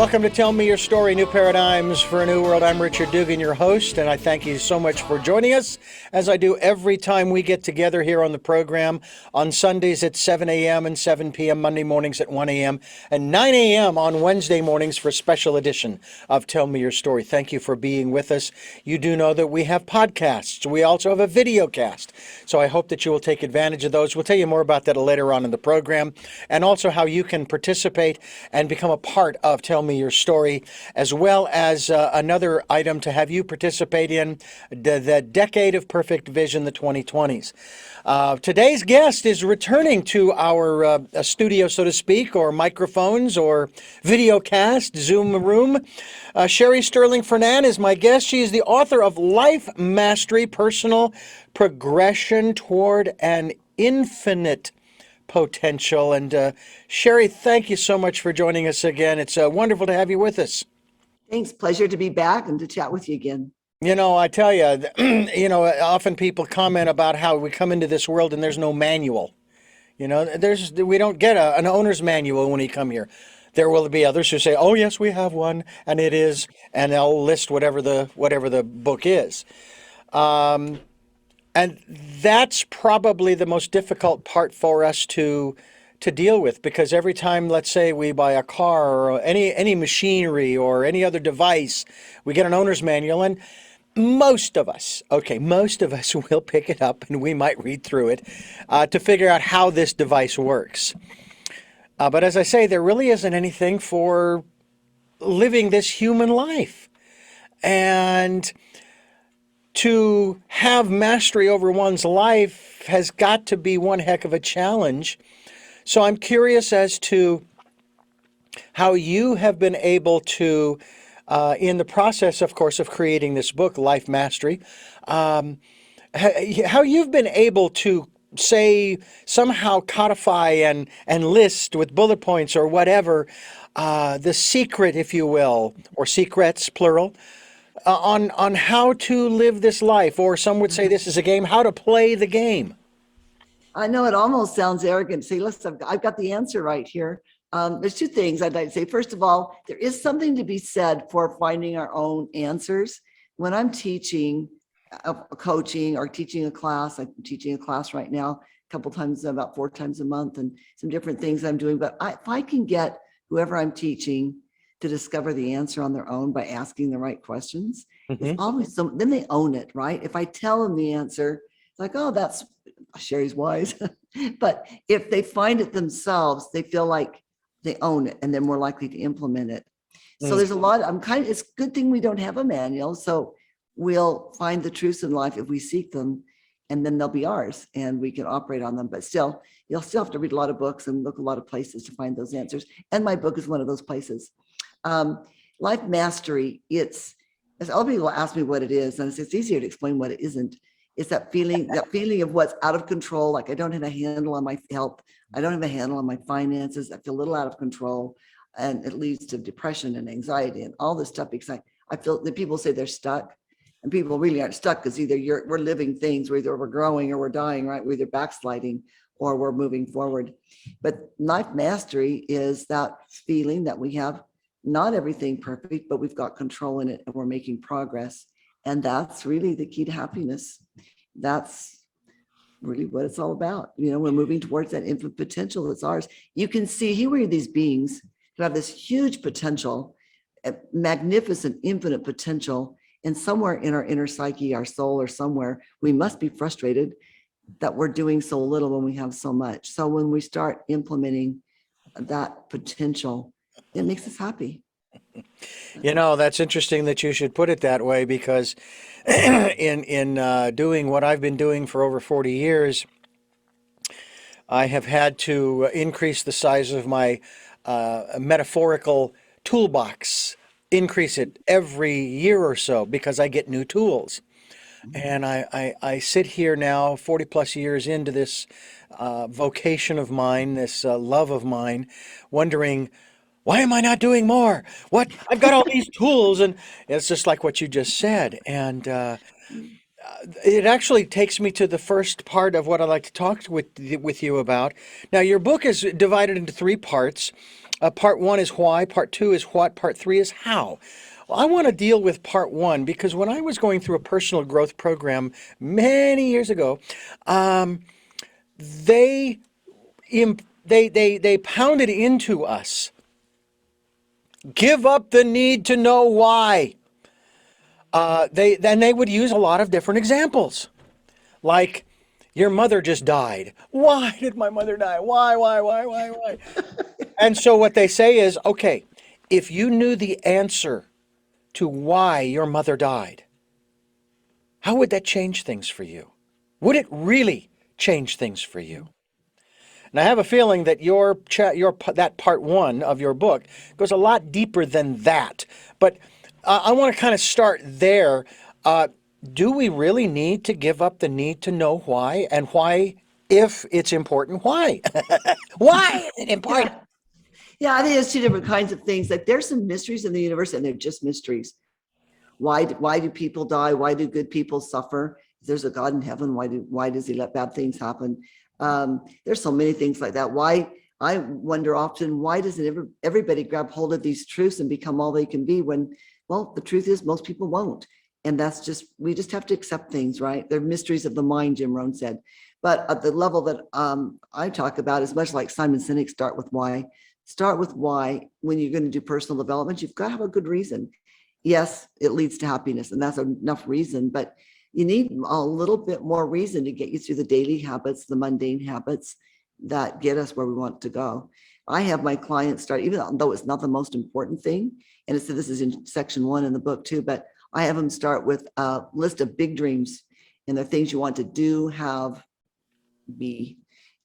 Welcome to Tell Me Your Story, New Paradigms for a New World. I'm Richard Dugan, your host, and I thank you so much for joining us, as I do every time we get together here on the program on Sundays at 7 a.m. and 7 p.m., Monday mornings at 1 a.m., and 9 a.m. on Wednesday mornings for a special edition of Tell Me Your Story. Thank you for being with us. You do know that we have podcasts. We also have a video cast, so I hope that you will take advantage of those. We'll tell you more about that later on in the program, and also how you can participate and become a part of Tell Me Your Story, as well as another item to have you participate in, the Decade of Perfect Vision, the 2020s. Today's guest is returning to our studio, so to speak, or microphones, or video cast, Zoom room. Sherry Stirling Fernandez is my guest. She is the author of Life Mastery, Personal Progression Toward an Infinite Potential. And Sherry, thank you so much for joining us again. It's wonderful to have you with us. Thanks. Pleasure to be back and to chat with you again. You know, I tell you, often people comment about how we come into this world and there's no manual. You know, we don't get an owner's manual when we come here. There will be others who say, "Oh, yes, we have one, and it is," and they'll list whatever the book is. And that's probably the most difficult part for us to deal with, because every time, let's say, we buy a car or any machinery or any other device, we get an owner's manual, and most of us will pick it up and we might read through it to figure out how this device works. But as I say, there really isn't anything for living this human life. And to have mastery over one's life has got to be one heck of a challenge. So I'm curious as to how you have been able to, in the process, of course, of creating this book, Life Mastery, how you've been able to, say, somehow codify and list with bullet points or whatever, the secret, if you will, or secrets, plural, on how to live this life, or some would say this is a game, how to play the game. I know it almost sounds arrogant to say, listen, I've got the answer right here. There's two things I'd like to say. First of all, there is something to be said for finding our own answers. When I'm teaching, coaching, or teaching a class, I'm teaching a class right now, a couple times, about 4 times a month, and some different things I'm doing. But if I can get whoever I'm teaching to discover the answer on their own by asking the right questions, it's always then they own it, right? If I tell them the answer, it's like, oh, that's Sherry's wise. But if they find it themselves, they feel like they own it and they're more likely to implement it. So there's a lot, it's a good thing we don't have a manual. So we'll find the truths in life if we seek them, and then they'll be ours and we can operate on them. But still, you'll still have to read a lot of books and look a lot of places to find those answers. And my book is one of those places. Life Mastery, it's, as all people ask me what it is, and it's easier to explain what it isn't. It's that feeling of what's out of control. Like I don't have a handle on my health. I don't have a handle on my finances. I feel a little out of control, and it leads to depression and anxiety and all this stuff, because I feel that people say they're stuck, and people really aren't stuck, because either we're living things, either we're growing or we're dying, right? We're either backsliding or we're moving forward. But Life Mastery is that feeling that we have not everything perfect, but we've got control in it and we're making progress. And that's really the key to happiness. That's really what it's all about. You know, we're moving towards that infinite potential that's ours. You can see here we are, these beings who have this huge potential, magnificent, infinite potential. And somewhere in our inner psyche, our soul, or somewhere, we must be frustrated that we're doing so little when we have so much. So when we start implementing that potential, it makes us happy. You know, that's interesting that you should put it that way, because in doing what I've been doing for over 40 years, I have had to increase the size of my metaphorical toolbox, increase it every year or so, because I get new tools. And I sit here now, 40 plus years into this vocation of mine, this love of mine, wondering, why am I not doing more? What? I've got all these tools, and it's just like what you just said. And it actually takes me to the first part of what I'd like to talk with you about. Now, your book is divided into 3 parts. Part one is why, part two is what, part three is how. Well, I want to deal with part one because when I was going through a personal growth program many years ago, they they pounded into us, give up the need to know why. They would use a lot of different examples, like your mother just died. Why did my mother die? Why? And so what they say is, okay, if you knew the answer to why your mother died, how would that change things for you? Would it really change things for you? And I have a feeling that that part one of your book goes a lot deeper than that. But I want to kind of start there. Do we really need to give up the need to know why? And why, if it's important, why? Why is it important? Yeah. Yeah, I think there's two different kinds of things. Like there's some mysteries in the universe, and they're just mysteries. Why do people die? Why do good people suffer? If there's a God in heaven, why does he let bad things happen? There's so many things like that. Why I wonder often, why doesn't everybody grab hold of these truths and become all they can be when, well, the truth is most people won't. And we just have to accept things, right? They're mysteries of the mind, Jim Rohn said. But at the level that I talk about is much like Simon Sinek, start with why. Start with why. When you're going to do personal development, you've got to have a good reason. Yes, it leads to happiness, and that's enough reason, but you need a little bit more reason to get you through the daily habits, the mundane habits that get us where we want to go. I have my clients start, even though it's not the most important thing, and this is in section 1 in the book too, but I have them start with a list of big dreams, and they're things you want to do, have, be.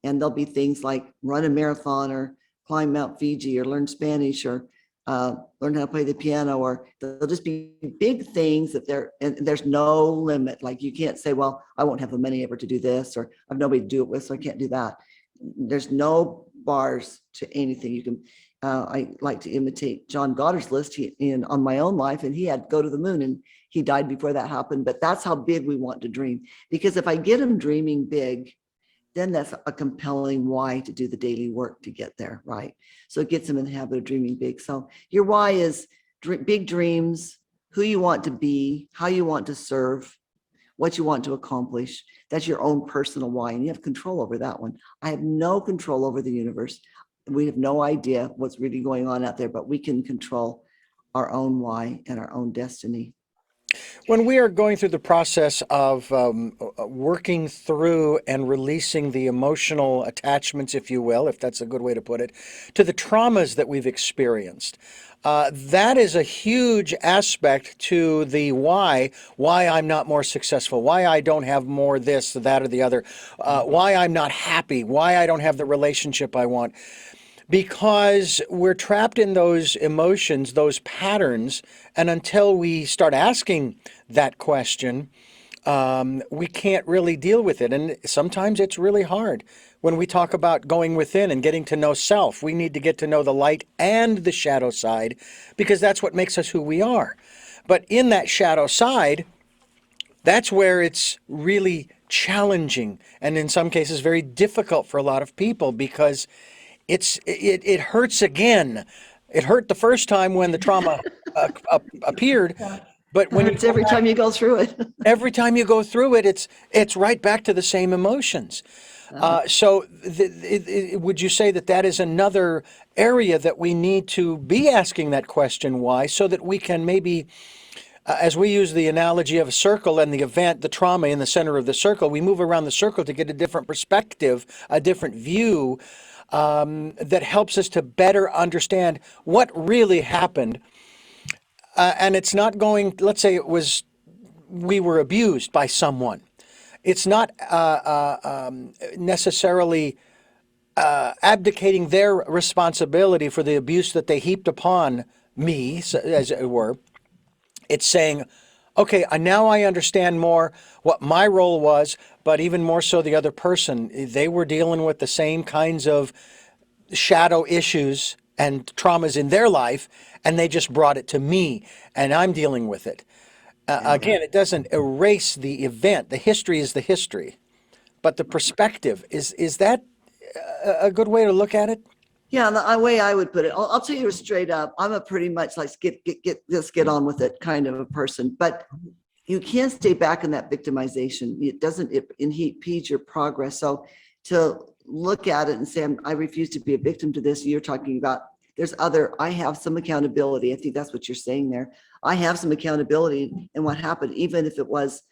And there'll be things like run a marathon or climb Mount Fiji or learn Spanish or learn how to play the piano, or they'll just be big things that and there's no limit. Like you can't say, well, I won't have the money ever to do this, or I've nobody to do it with, so I can't do that. There's no bars to anything. You can, I like to imitate John Goddard's list on my own life, and he had to go to the moon, and he died before that happened. But that's how big we want to dream. Because if I get him dreaming big, then that's a compelling why to do the daily work to get there, right? So it gets them in the habit of dreaming big. So your why is big dreams, who you want to be, how you want to serve, what you want to accomplish. That's your own personal why, and you have control over that one. I have no control over the universe. We have no idea what's really going on out there, but we can control our own why and our own destiny. When we are going through the process of working through and releasing the emotional attachments, if you will, if that's a good way to put it, to the traumas that we've experienced, that is a huge aspect to the why I'm not more successful, why I don't have more this, that, or the other, why I'm not happy, why I don't have the relationship I want. Because we're trapped in those emotions, those patterns, and until we start asking that question, we can't really deal with it. And sometimes it's really hard. When we talk about going within and getting to know self, we need to get to know the light and the shadow side, because that's what makes us who we are. But in that shadow side, that's where it's really challenging, and in some cases very difficult for a lot of people, because it hurts again. It hurt the first time when the trauma appeared, but when It's every time you go through it. every time you go through it, it's right back to the same emotions. So would you say that is another area that we need to be asking that question why, so that we can maybe, as we use the analogy of a circle and the event, the trauma in the center of the circle, we move around the circle to get a different perspective, a different view, that helps us to better understand what really happened. And it's not going, let's say we were abused by someone. It's not necessarily abdicating their responsibility for the abuse that they heaped upon me, as it were. It's saying, okay, now I understand more what my role was, but even more so the other person. They were dealing with the same kinds of shadow issues and traumas in their life, and they just brought it to me, and I'm dealing with it. Again, it doesn't erase the event. The history is the history, but the perspective, is that a good way to look at it? Yeah, the way I would put it, I'll tell you straight up. I'm a pretty much like just get on with it kind of a person, but you can't stay back in that victimization. It doesn't, it impedes your progress. So to look at it and say, I refuse to be a victim to this, you're talking about I have some accountability. I think that's what you're saying there. I have some accountability in what happened, even if it's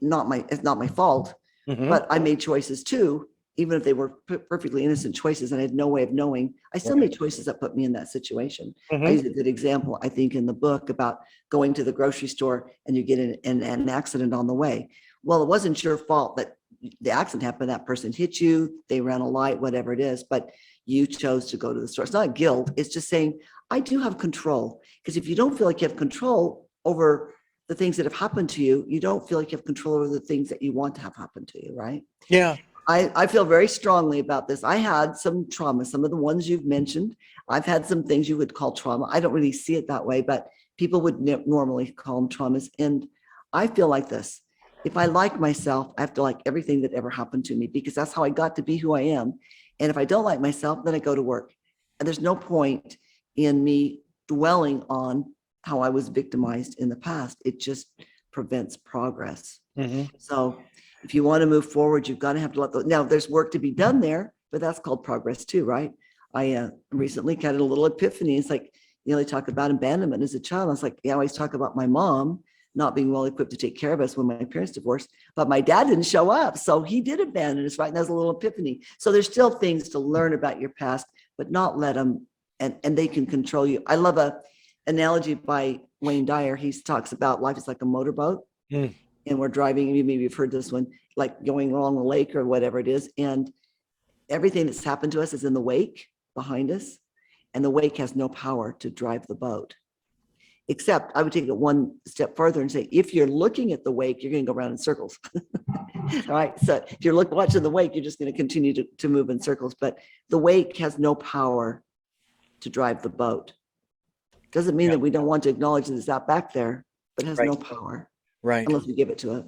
not my fault, Hmm. but I made choices too, even if they were perfectly innocent choices and I had no way of knowing. I still Right. made choices that put me in that situation. I Hmm. use a good example, I think, in the book about going to the grocery store and you get an accident on the way. Well, it wasn't your fault that the accident happened. That person hit you, they ran a light, whatever it is, but you chose to go to the store. It's not guilt. It's just saying, I do have control. Because if you don't feel like you have control over the things that have happened to you, you don't feel like you have control over the things that you want to have happen to you, right? Yeah. I feel very strongly about this. I had some trauma, some of the ones you've mentioned. I've had some things you would call trauma. I don't really see it that way, but people would normally call them traumas. And I feel like this. If I like myself, I have to like everything that ever happened to me because that's how I got to be who I am. And if I don't like myself, then I go to work. And there's no point in me dwelling on how I was victimized in the past. It just prevents progress. Hmm. So if you want to move forward, you've got to have to let those. Now, there's work to be done there, but that's called progress too, right? I recently had a little epiphany. It's like, they talk about abandonment as a child. I was like, I always talk about my mom not being well equipped to take care of us when my parents divorced, but my dad didn't show up. So he did abandon us, right? And that's a little epiphany. So there's still things to learn about your past, but not let them, and they can control you. I love a analogy by Wayne Dyer. He talks about life is like a motorboat Mm. and we're driving, maybe you've heard this one, like going along the lake or whatever it is. And everything that's happened to us is in the wake behind us. And the wake has no power to drive the boat. Except I would take it one step further and say, if you're looking at the wake, you're going to go around in circles. All right. So if you're watching the wake, you're just going to continue to move in circles. But the wake has no power to drive the boat. Doesn't mean Yeah. that we don't want to acknowledge that it's out back there, but it has Right. no power Right. unless we give it to it.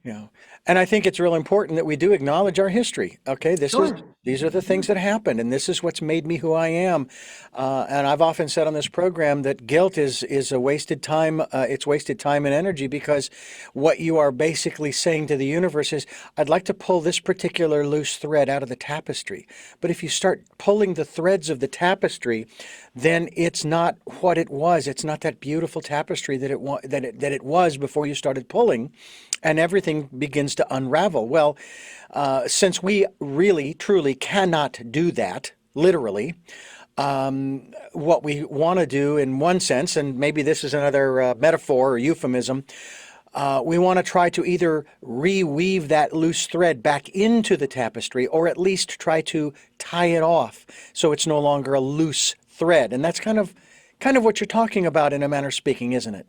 Yeah. And I think it's real important that we do acknowledge our history. Okay, Sure. these are the things that happened, and this is what's made me who I am. And I've often said on this program that guilt is a wasted time. It's wasted time and energy because what you are basically saying to the universe is, I'd like to pull this particular loose thread out of the tapestry. But if you start pulling the threads of the tapestry, then it's not what it was. It's not that beautiful tapestry that it was before you started pulling, and everything begins to unravel. Well, since we really, truly cannot do that, literally, what we want to do in one sense, and maybe this is another metaphor or euphemism, we want to try to either reweave that loose thread back into the tapestry or at least try to tie it off so it's no longer a loose thread. And that's kind of what you're talking about in a manner of speaking, isn't it?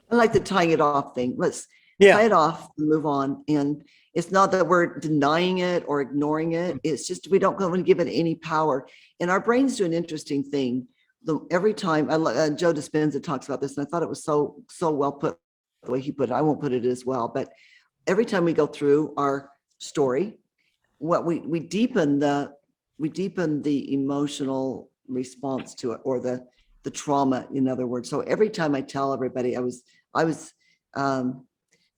I like the tying it off thing. Let's Yeah. tie it off and move on. And it's not that we're denying it or ignoring it. It's just we don't want to give it any power. And our brains do an interesting thing. Every time Joe Dispenza talks about this, and I thought it was so well put the way he put it. I won't put it as well, but every time we go through our story, what we deepen the emotional response to it or the trauma, in other words. So every time I tell everybody I was um,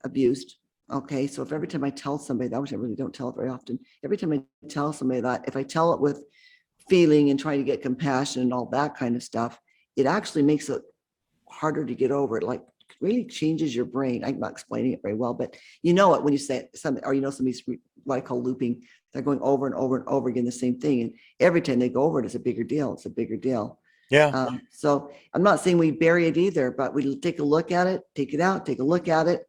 abused. Okay. So if every time I tell somebody that, which I really don't tell it very often, every time I tell somebody that, if I tell it with feeling and trying to get compassion and all that kind of stuff, it actually makes it harder to get over. It like really changes your brain. I'm not explaining it very well, but you know it when you say something, or somebody's what I call looping. They're going over and over and over again the same thing, and every time they go over it, it's a bigger deal. It's a bigger deal. Yeah. So I'm not saying we bury it either, but we take a look at it, take it out, take a look at it.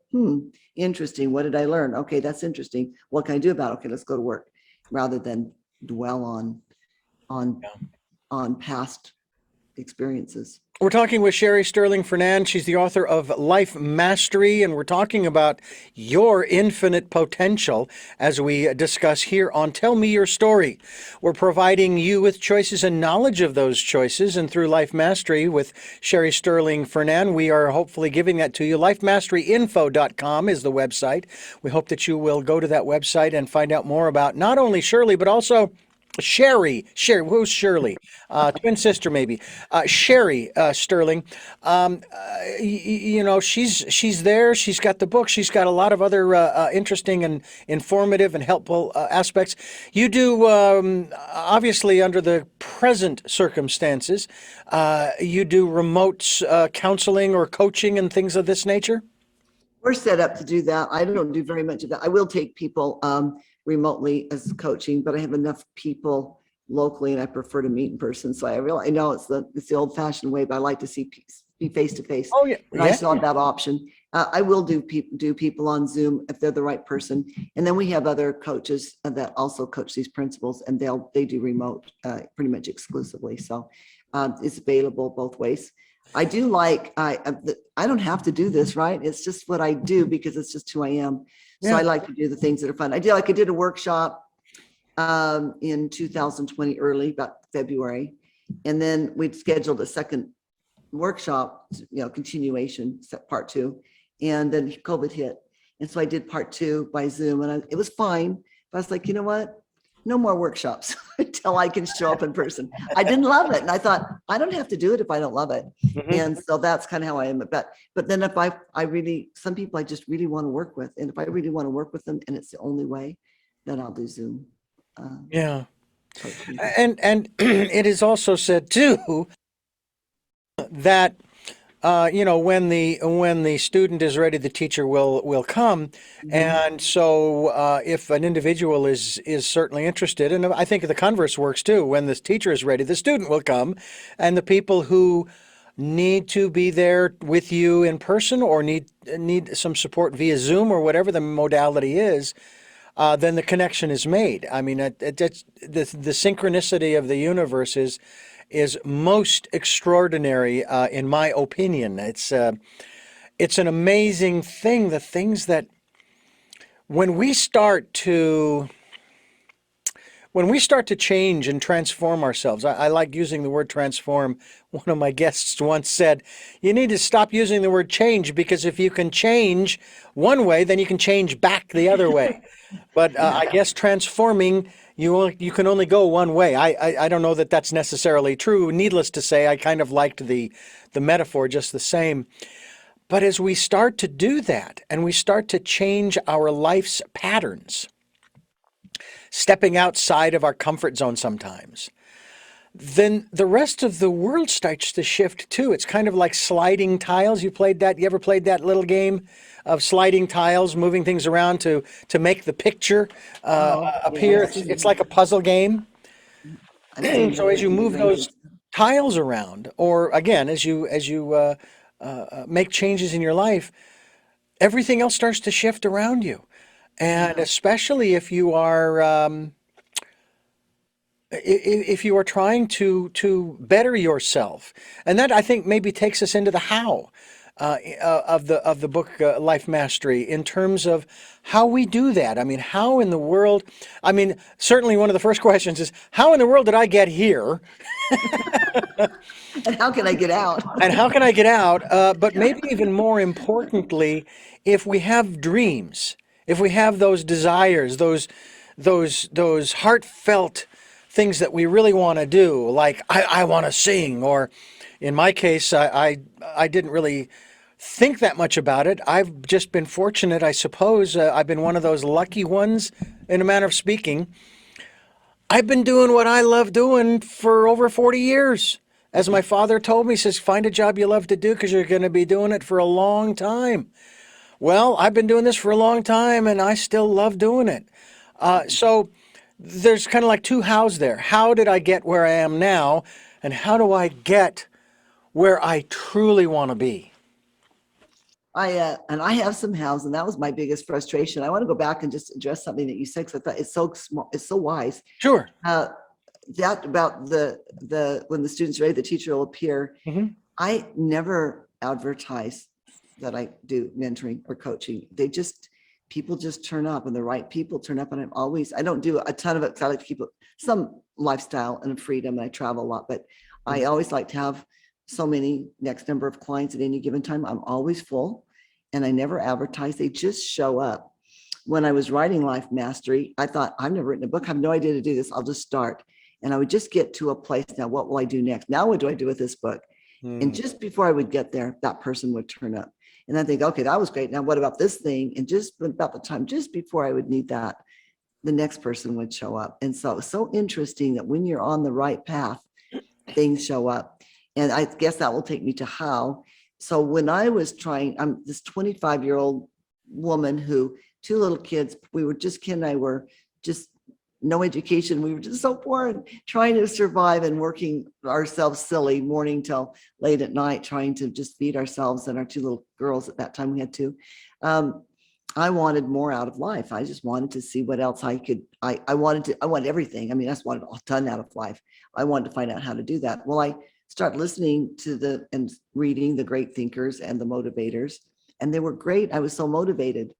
Interesting. What did I learn? Okay, that's interesting. What can I do about it? Okay, let's go to work, rather than dwell on on past experiences. We're talking with Sherry Stirling Fernandez. She's the author of Life Mastery, and we're talking about your infinite potential as we discuss here on Tell Me Your Story. We're providing you with choices and knowledge of those choices, and through Life Mastery with Sherry Stirling Fernandez, we are hopefully giving that to you. LifeMasteryInfo.com is the website. We hope that you will go to that website and find out more about not only Shirley, but also Sherry, who's Shirley? Twin sister, maybe. Sherry Sterling. She's there. She's got the book. She's got a lot of other interesting and informative and helpful aspects. You do, obviously, under the present circumstances, you do remote counseling or coaching and things of this nature. We're set up to do that. I don't do very much of that. I will take people remotely as coaching, but I have enough people locally, and I prefer to meet in person. So I know it's the old fashioned way, but I like to be face to face, Oh yeah, and I yeah. still have that option. I will do people on Zoom if they're the right person, and then we have other coaches that also coach these principles, and they do remote pretty much exclusively. So it's available both ways. I do I don't have to do this, right? It's just what I do because it's just who I am. So Yeah. I like to do the things that are fun. I did a workshop in 2020, early, about February. And then we'd scheduled a second workshop, continuation, part two. And then COVID hit. And so I did part two by Zoom, and it was fine. But I was like, you know what? No more workshops until I can show up in person. I didn't love it. And I thought, I don't have to do it if I don't love it. Mhm. And so that's kind of how I am. But then if some people I just really want to work with. And if I really want to work with them and it's the only way, then I'll do Zoom. Yeah. Coaching. And it is also said too that when the student is ready, the teacher will come. And so if an individual is certainly interested, and I think the converse works too, when the teacher is ready, the student will come, and the people who need to be there with you in person or need some support via Zoom or whatever the modality is, then the connection is made. I mean, that's the synchronicity of the universe is most extraordinary, in my opinion. It's an amazing thing. The things that when we start to when we start to change and transform ourselves, I like using the word transform. One of my guests once said, you need to stop using the word change, because if you can change one way, then you can change back the other way. But I guess transforming, you can only go one way. I don't know that that's necessarily true. Needless to say, I kind of liked the metaphor just the same. But as we start to do that and we start to change our life's patterns, stepping outside of our comfort zone sometimes, then the rest of the world starts to shift too. It's kind of like sliding tiles. You ever played that little game of sliding tiles, moving things around to make the picture appear? Yes. It's like a puzzle game. I've seen So as you move those arrangements. tiles around, or again, as you make changes in your life, everything else starts to shift around you. And especially if you are trying to better yourself, and that I think maybe takes us into the how of the book Life Mastery, in terms of how we do that. I mean, how in the world? I mean, certainly one of the first questions is, how in the world did I get here, And how can I get out? and how can I get out? But maybe even more importantly, if we have dreams, if we have those desires, those heartfelt things that we really want to do, like I want to sing, or in my case, I didn't really think that much about it. I've just been fortunate, I suppose. I've been one of those lucky ones, in a manner of speaking. I've been doing what I love doing for over 40 years. As my father told me, he says, find a job you love to do because you're going to be doing it for a long time. Well, I've been doing this for a long time and I still love doing it. So there's kind of like two hows there. How did I get where I am now? And how do I get where I truly want to be? And I have some hows, and that was my biggest frustration. I want to go back and just address something that you said, because I thought it's so small, it's so wise. Sure. That about the when the student's ready, the teacher will appear. Hmm. I never advertise that I do mentoring or coaching. People just turn up, and the right people turn up. And I don't do a ton of it, because I like to keep some lifestyle and freedom, and I travel a lot, but I always like to have so many next number of clients at any given time. I'm always full, and I never advertise. They just show up. when I was writing Life Mastery, I thought, I've never written a book. I have no idea to do this. I'll just start. And I would just get to a place. Now, what will I do next? Now, what do I do with this book? And just before I would get there, that person would turn up. And I think, okay, that was great. Now, what about this thing? And just about the time, just before I would need that, the next person would show up. And so it was so interesting that when you're on the right path, things show up. And I guess that will take me to how. So when I was trying, I'm this 25-year-old woman who, 2 little kids, Ken and I were just no education. We were just so poor and trying to survive and working ourselves silly morning till late at night, trying to just feed ourselves and our 2 little girls. At that time we had 2. I wanted more out of life. I just wanted to see what else I could. I wanted everything. I mean, I just wanted a ton out of life. I wanted to find out how to do that. Well, I started listening to and reading the great thinkers and the motivators, and they were great. I was so motivated,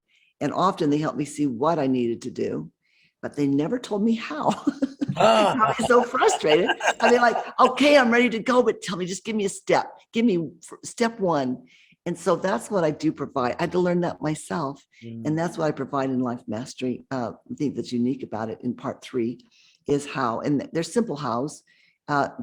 and often they helped me see what I needed to do, but they never told me how. I was so frustrated. I mean, like, okay, I'm ready to go, but tell me, just give me a step. Give me step 1. And so that's what I do provide. I had to learn that myself. And that's what I provide in Life Mastery. I think that's unique about it in part 3 is how, and there's simple hows,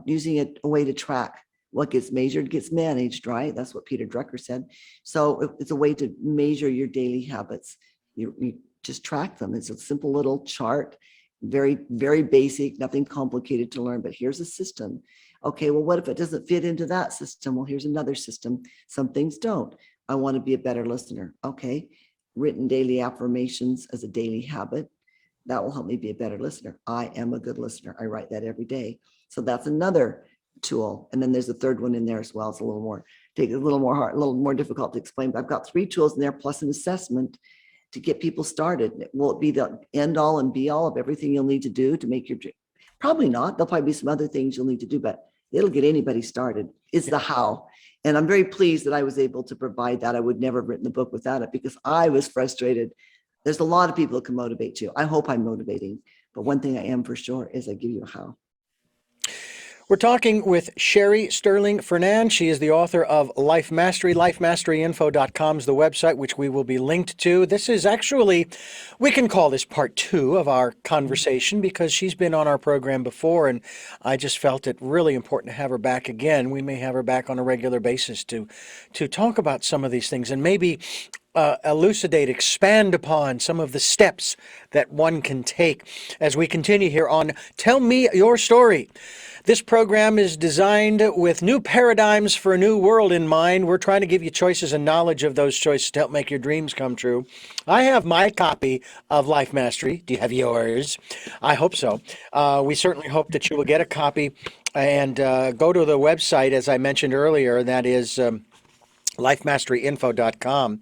using a way to track what gets measured, gets managed, right? That's what Peter Drucker said. So it's a way to measure your daily habits. You just track them. It's a simple little chart, very, very basic, nothing complicated to learn, but here's a system. Okay, well, what if it doesn't fit into that system? Well, here's another system. Some things don't. I want to be a better listener. Okay, written daily affirmations as a daily habit. That will help me be a better listener. I am a good listener. I write that every day. So that's another tool. And then there's a third one in there as well. It's a little more, take a little more hard, a little more difficult to explain, but I've got 3 tools in there plus an assessment to get people started. Will it be the end all and be all of everything you'll need to do to make your dream? Probably not. There'll probably be some other things you'll need to do, but it'll get anybody started. Is the how. And I'm very pleased that I was able to provide that. I would never have written the book without it because I was frustrated. There's a lot of people that can motivate you. I hope I'm motivating, but one thing I am for sure is I give you a how. We're talking with Sherry Stirling Fernandez. She is the author of Life Mastery. LifeMasteryInfo.com is the website, which we will be linked to. This is actually, we can call this part 2 of our conversation because she's been on our program before, and I just felt it really important to have her back again. We may have her back on a regular basis to talk about some of these things and maybe elucidate, expand upon some of the steps that one can take as we continue here on Tell Me Your Story. This program is designed with new paradigms for a new world in mind. We're trying to give you choices and knowledge of those choices to help make your dreams come true. I have my copy of Life Mastery. Do you have yours? I hope so. We certainly hope that you will get a copy and go to the website, as I mentioned earlier, that is LifeMasteryInfo.com.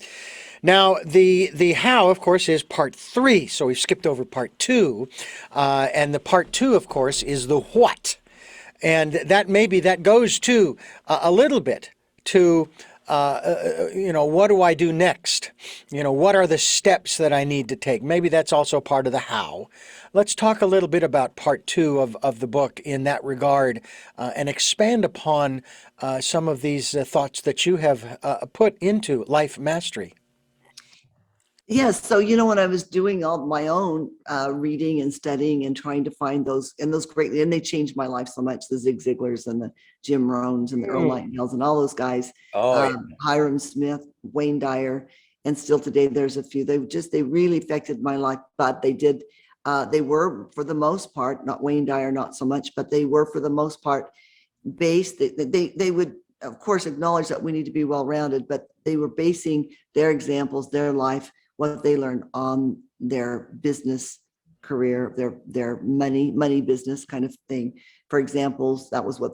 Now, the how, of course, is part 3. So we've skipped over part 2. And the part 2, of course, is the what. And that goes to a little bit to, what do I do next? What are the steps that I need to take? Maybe that's also part of the how. Let's talk a little bit about part 2 of the book in that regard and expand upon some of these thoughts that you have put into Life Mastery. Yes. So, when I was doing all my own reading and studying and trying to find those greatly, and they changed my life so much, the Zig Ziglars and the Jim Rohns and the Earl Nightingales and all those guys, Hiram Smith, Wayne Dyer, and still today there's a few. They really affected my life, but they were for the most part, not Wayne Dyer, not so much, but they were for the most part based, they would of course acknowledge that we need to be well-rounded, but they were basing their examples, their life, what they learned on their business career, their money business kind of thing. For examples, that was what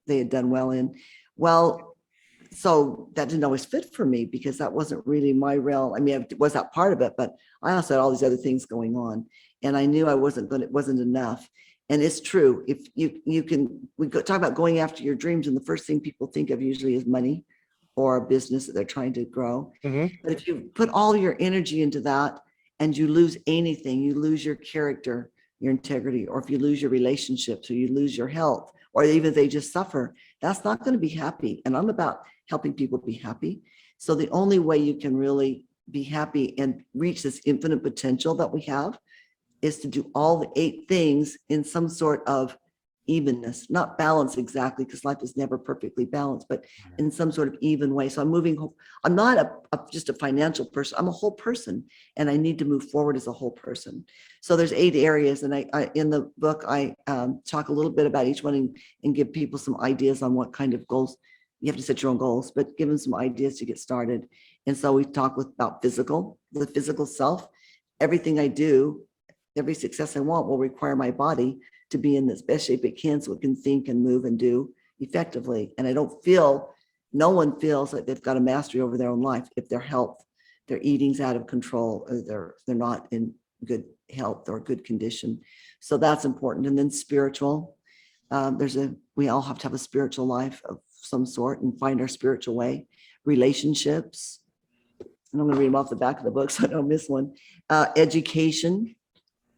they had done well in. Well, so that didn't always fit for me because that wasn't really my realm. I mean, it was that part of it, but I also had all these other things going on, and I knew it wasn't enough. And it's true. If we talk about going after your dreams, and the first thing people think of usually is money or a business that they're trying to grow. Mm-hmm. But if you put all your energy into that and you lose anything, you lose your character, your integrity, or if you lose your relationships or you lose your health, or even if they just suffer, that's not going to be happy. And I'm about helping people be happy. So the only way you can really be happy and reach this infinite potential that we have is to do all the 8 things in some sort of evenness, not balance exactly, because life is never perfectly balanced, but in some sort of even way. So I'm not just a financial person. I'm a whole person, and I need to move forward as a whole person. So there's 8 areas. And I in the book, I talk a little bit about each one and give people some ideas on what kind of goals. You have to set your own goals, but give them some ideas to get started. And so we talk about the physical self. Everything I do, every success I want will require my body to be in this best shape it can so it can think and move and do effectively. And no one feels like they've got a mastery over their own life if their health, their eating's out of control, or they're not in good health or good condition. So that's important. And then spiritual, we all have to have a spiritual life of some sort and find our spiritual way. Relationships, and I'm going to read them off the back of the book so I don't miss one. Education,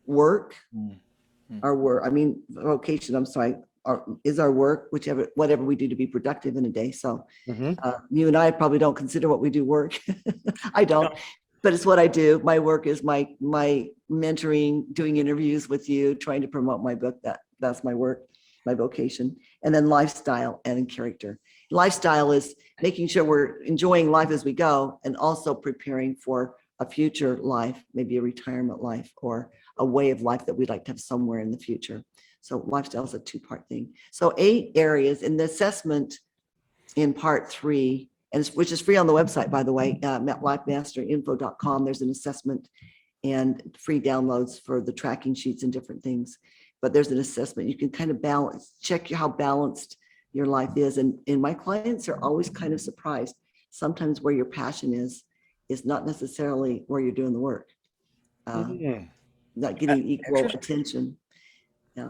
work, our work, vocation, I'm sorry, is our work, whatever we do to be productive in a day. So you and I probably don't consider what we do work. I don't, but it's what I do. My work is my mentoring, doing interviews with you, trying to promote my book. That's my work, my vocation. And then lifestyle and character. Lifestyle is making sure we're enjoying life as we go and also preparing for a future life, maybe a retirement life or a way of life that we'd like to have somewhere in the future. So lifestyle is a 2-part thing. So 8 areas in the assessment in part 3, which is free on the website, by the way, lifemasterinfo.com. There's an assessment and free downloads for the tracking sheets and different things. But there's an assessment. You can kind of check how balanced your life is. And my clients are always kind of surprised. Sometimes where your passion is not necessarily where you're doing the work. Not getting equal attention. Yeah.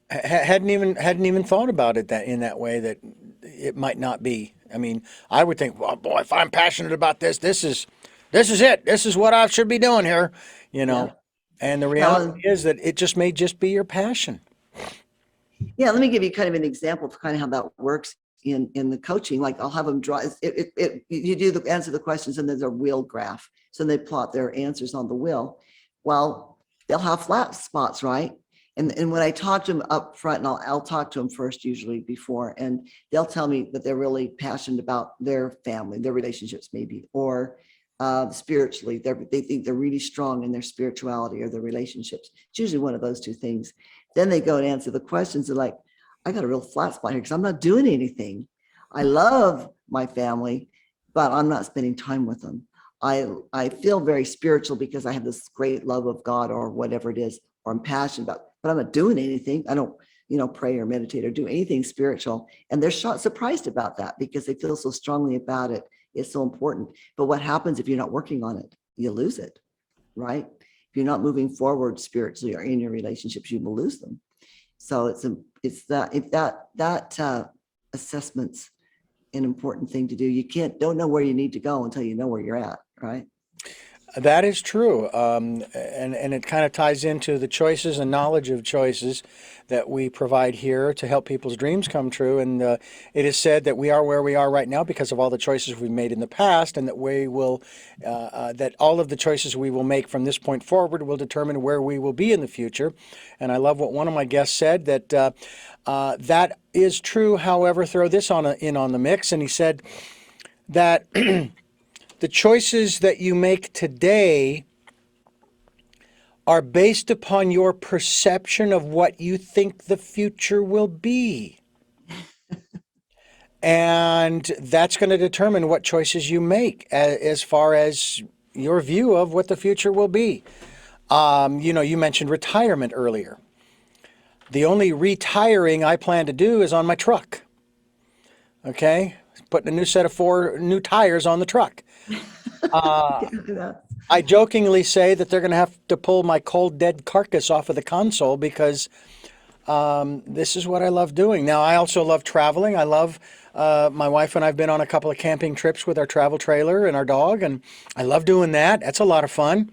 Hadn't even thought about it in that way, that it might not be. I mean, I would think, well, boy, if I'm passionate about this is it. This is what I should be doing here, Yeah. And the reality is that it may just be your passion. Yeah, let me give you kind of an example of kind of how that works in the coaching. Like I'll have them draw you do answer the questions, and there's a wheel graph. So they plot their answers on the wheel. Well, they'll have flat spots, right? And when I talk to them up front, and I'll talk to them first, usually before, and they'll tell me that they're really passionate about their family, their relationships maybe, or spiritually, they think they're really strong in their spirituality or their relationships. It's usually one of those 2 things. Then they go and answer the questions. They're like, I got a real flat spot here because I'm not doing anything. I love my family, but I'm not spending time with them. I feel very spiritual because I have this great love of God or whatever it is, or I'm passionate about, but I'm not doing anything. I don't, pray or meditate or do anything spiritual. And they're surprised about that because they feel so strongly about it. It's so important. But what happens if you're not working on it? You lose it, right? If you're not moving forward spiritually or in your relationships, you will lose them. So that assessment's an important thing to do. You don't know where you need to go until you know where you're at, right? That is true. And it kind of ties into the choices and knowledge of choices that we provide here to help people's dreams come true. And it is said that we are where we are right now because of all the choices we've made in the past, and that that all of the choices we will make from this point forward will determine where we will be in the future. And I love what one of my guests said, that that is true. However, throw this in on the mix. And he said that the choices that you make today are based upon your perception of what you think the future will be. And that's going to determine what choices you make as far as your view of what the future will be. You mentioned retirement earlier. The only retiring I plan to do is on my truck. Okay? Putting a new set of 4 new tires on the truck. I jokingly say that they're going to have to pull my cold, dead carcass off of the console because this is what I love doing. Now, I also love traveling. I love, my wife and I have been on a couple of camping trips with our travel trailer and our dog, and I love doing that. That's a lot of fun.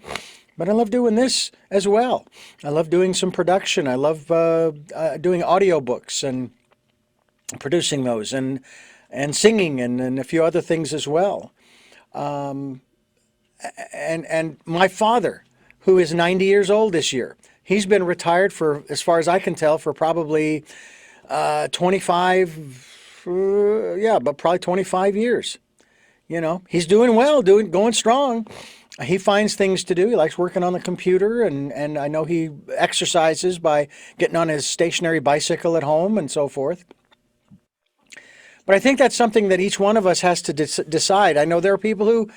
But I love doing this as well. I love doing some production. I love doing audiobooks and producing those, and singing and a few other things as well. And my father, who is 90 years old this year, he's been retired for, as far as I can tell, for probably 25, yeah, but probably 25 years. You know, he's doing well, going strong. He finds things to do. He likes working on the computer, and I know he exercises by getting on his stationary bicycle at home and so forth. But I think that's something that each one of us has to decide. I know there are people who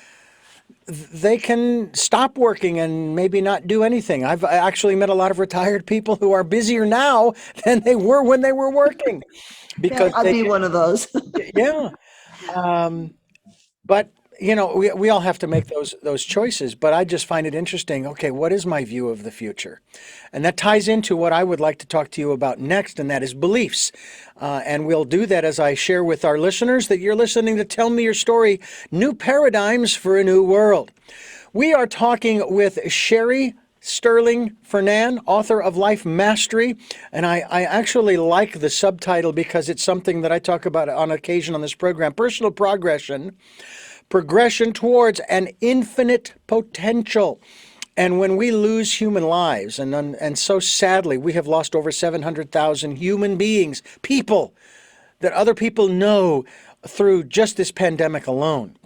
they can stop working and maybe not do anything. I've actually met a lot of retired people who are busier now than they were when they were working Yeah, because I'd they be one of those. yeah. Um, but we all have to make those choices. But I just find it interesting. Okay, what is my view of the future? And that ties into what I would like to talk to you about next, and that is beliefs. And we'll do that as I share with our listeners that you're listening to Tell Me Your Story: New Paradigms for a New World. We are talking with Sherry Stirling Fernandez, author of Life Mastery. And I actually like the subtitle because it's something that I talk about on occasion on this program: personal progression towards an infinite potential. And when we lose human lives, and so sadly, we have lost over 700,000 human beings, people that other people know through just this pandemic alone.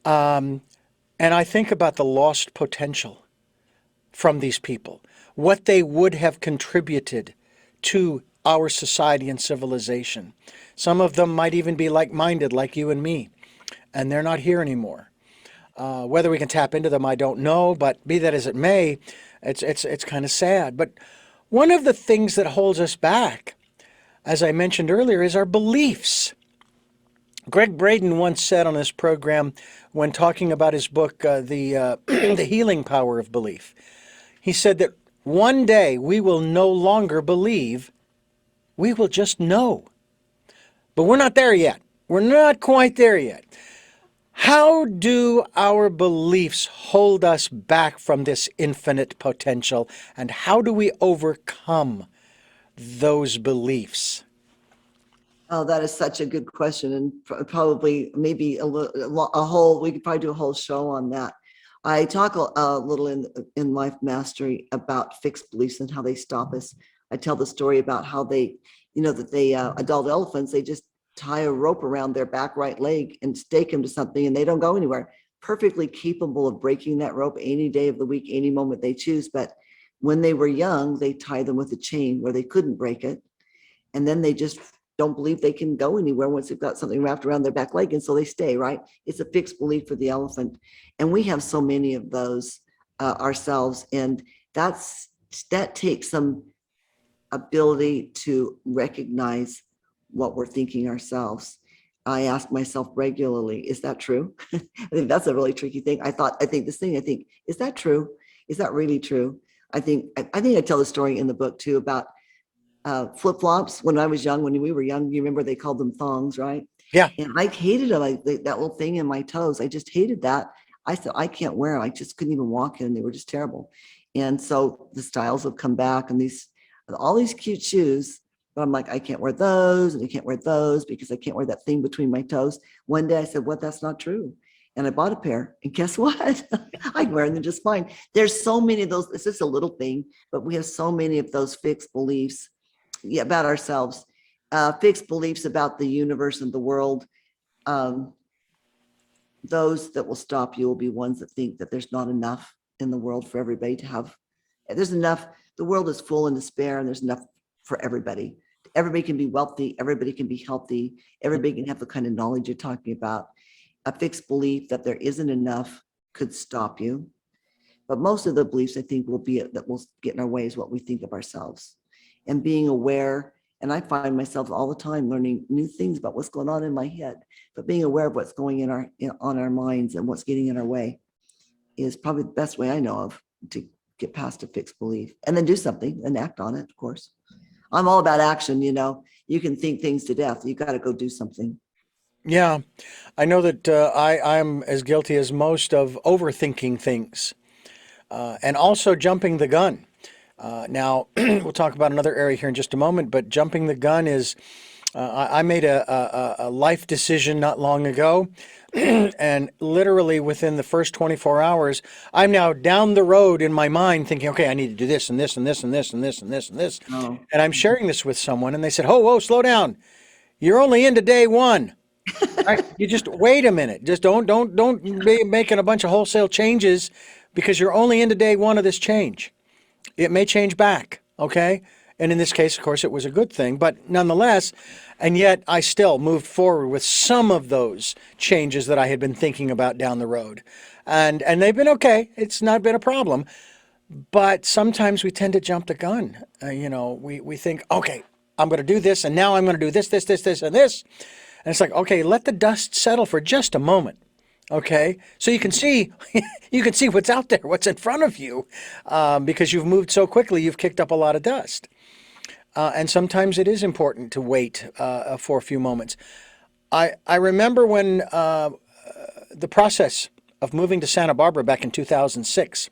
And I think about the lost potential from these people, what they would have contributed to our society and civilization. Some of them might even be like-minded, like you and me, and they're not here anymore. Whether we can tap into them, I don't know, but be that as it may, it's kind of sad. But one of the things that holds us back, as I mentioned earlier, is our beliefs. Greg Braden once said on this program, when talking about his book, The Healing Power of Belief, he said that one day we will no longer believe, we will just know. But we're not there yet. We're not quite there yet. How do our beliefs hold us back from this infinite potential, and how do we overcome those beliefs? Oh, that is such a good question, and probably maybe a whole. We could probably do a whole show on that. I talk a little in Life Mastery about fixed beliefs and how they stop us. I tell the story about how they, that they adult elephants, they just tie a rope around their back right leg and stake them to something, and they don't go anywhere. Perfectly capable of breaking that rope any day of the week, any moment they choose. But when they were young, they tie them with a chain where they couldn't break it, and then they just don't believe they can go anywhere once they've got something wrapped around their back leg. And so they stay, right? It's a fixed belief for the elephant. And we have so many of those ourselves. And that takes some ability to recognize what we're thinking ourselves. I ask myself regularly, is that true? I think that's a really tricky thing. I think, is that true? Is that really true? I think I tell the story in the book too about flip-flops. When I was young, when we were young, you remember they called them thongs, right? Yeah. And I hated them, that little thing in my toes. I just hated that. I said, I can't wear them. I just couldn't even walk in. They were just terrible. And so the styles have come back, and all these cute shoes, but I'm like, I can't wear those, and I can't wear those because I can't wear that thing between my toes. One day I said, what? That's not true. And I bought a pair, and guess what? I can wear them just fine. There's so many of those. It's just a little thing, but we have so many of those fixed beliefs about ourselves, fixed beliefs about the universe and the world. Those that will stop you will be ones that think that there's not enough in the world for everybody to have. There's enough. The world is full and despair, and there's enough for everybody. Everybody can be wealthy. Everybody can be healthy. Everybody can have the kind of knowledge you're talking about. A fixed belief that there isn't enough could stop you. But most of the beliefs, I think, that will get in our way is what we think of ourselves. And being aware, and I find myself all the time learning new things about what's going on in my head, but being aware of what's going on our minds and what's getting in our way is probably the best way I know of to get past a fixed belief, and then do something and act on it. Of course, I'm all about action. You can think things to death. You got to go do something. Yeah, I know that I'm as guilty as most of overthinking things, and also jumping the gun. Now, we'll talk about another area here in just a moment, but jumping the gun is I made a life decision not long ago, and literally within the first 24 hours, I'm now down the road in my mind thinking, okay, I need to do this and this and this and this and this and this and this. Oh, And I'm sharing this with someone, and they said, "Oh, whoa, slow down. You're only into day one. Right? You just wait a minute. Just don't be making a bunch of wholesale changes because you're only into day one of this change. It may change back, okay? And in this case, of course, it was a good thing, but nonetheless, and yet I still moved forward with some of those changes that I had been thinking about down the road. And they've been okay. It's not been a problem. But sometimes we tend to jump the gun. We think, okay, I'm going to do this, and now I'm going to do this, this, this, this, and this. And it's like, okay, let the dust settle for just a moment. Okay, so you can see, you can see what's out there, what's in front of you, because you've moved so quickly, you've kicked up a lot of dust. And sometimes it is important to wait for a few moments. I remember when the process of moving to Santa Barbara back in 2006,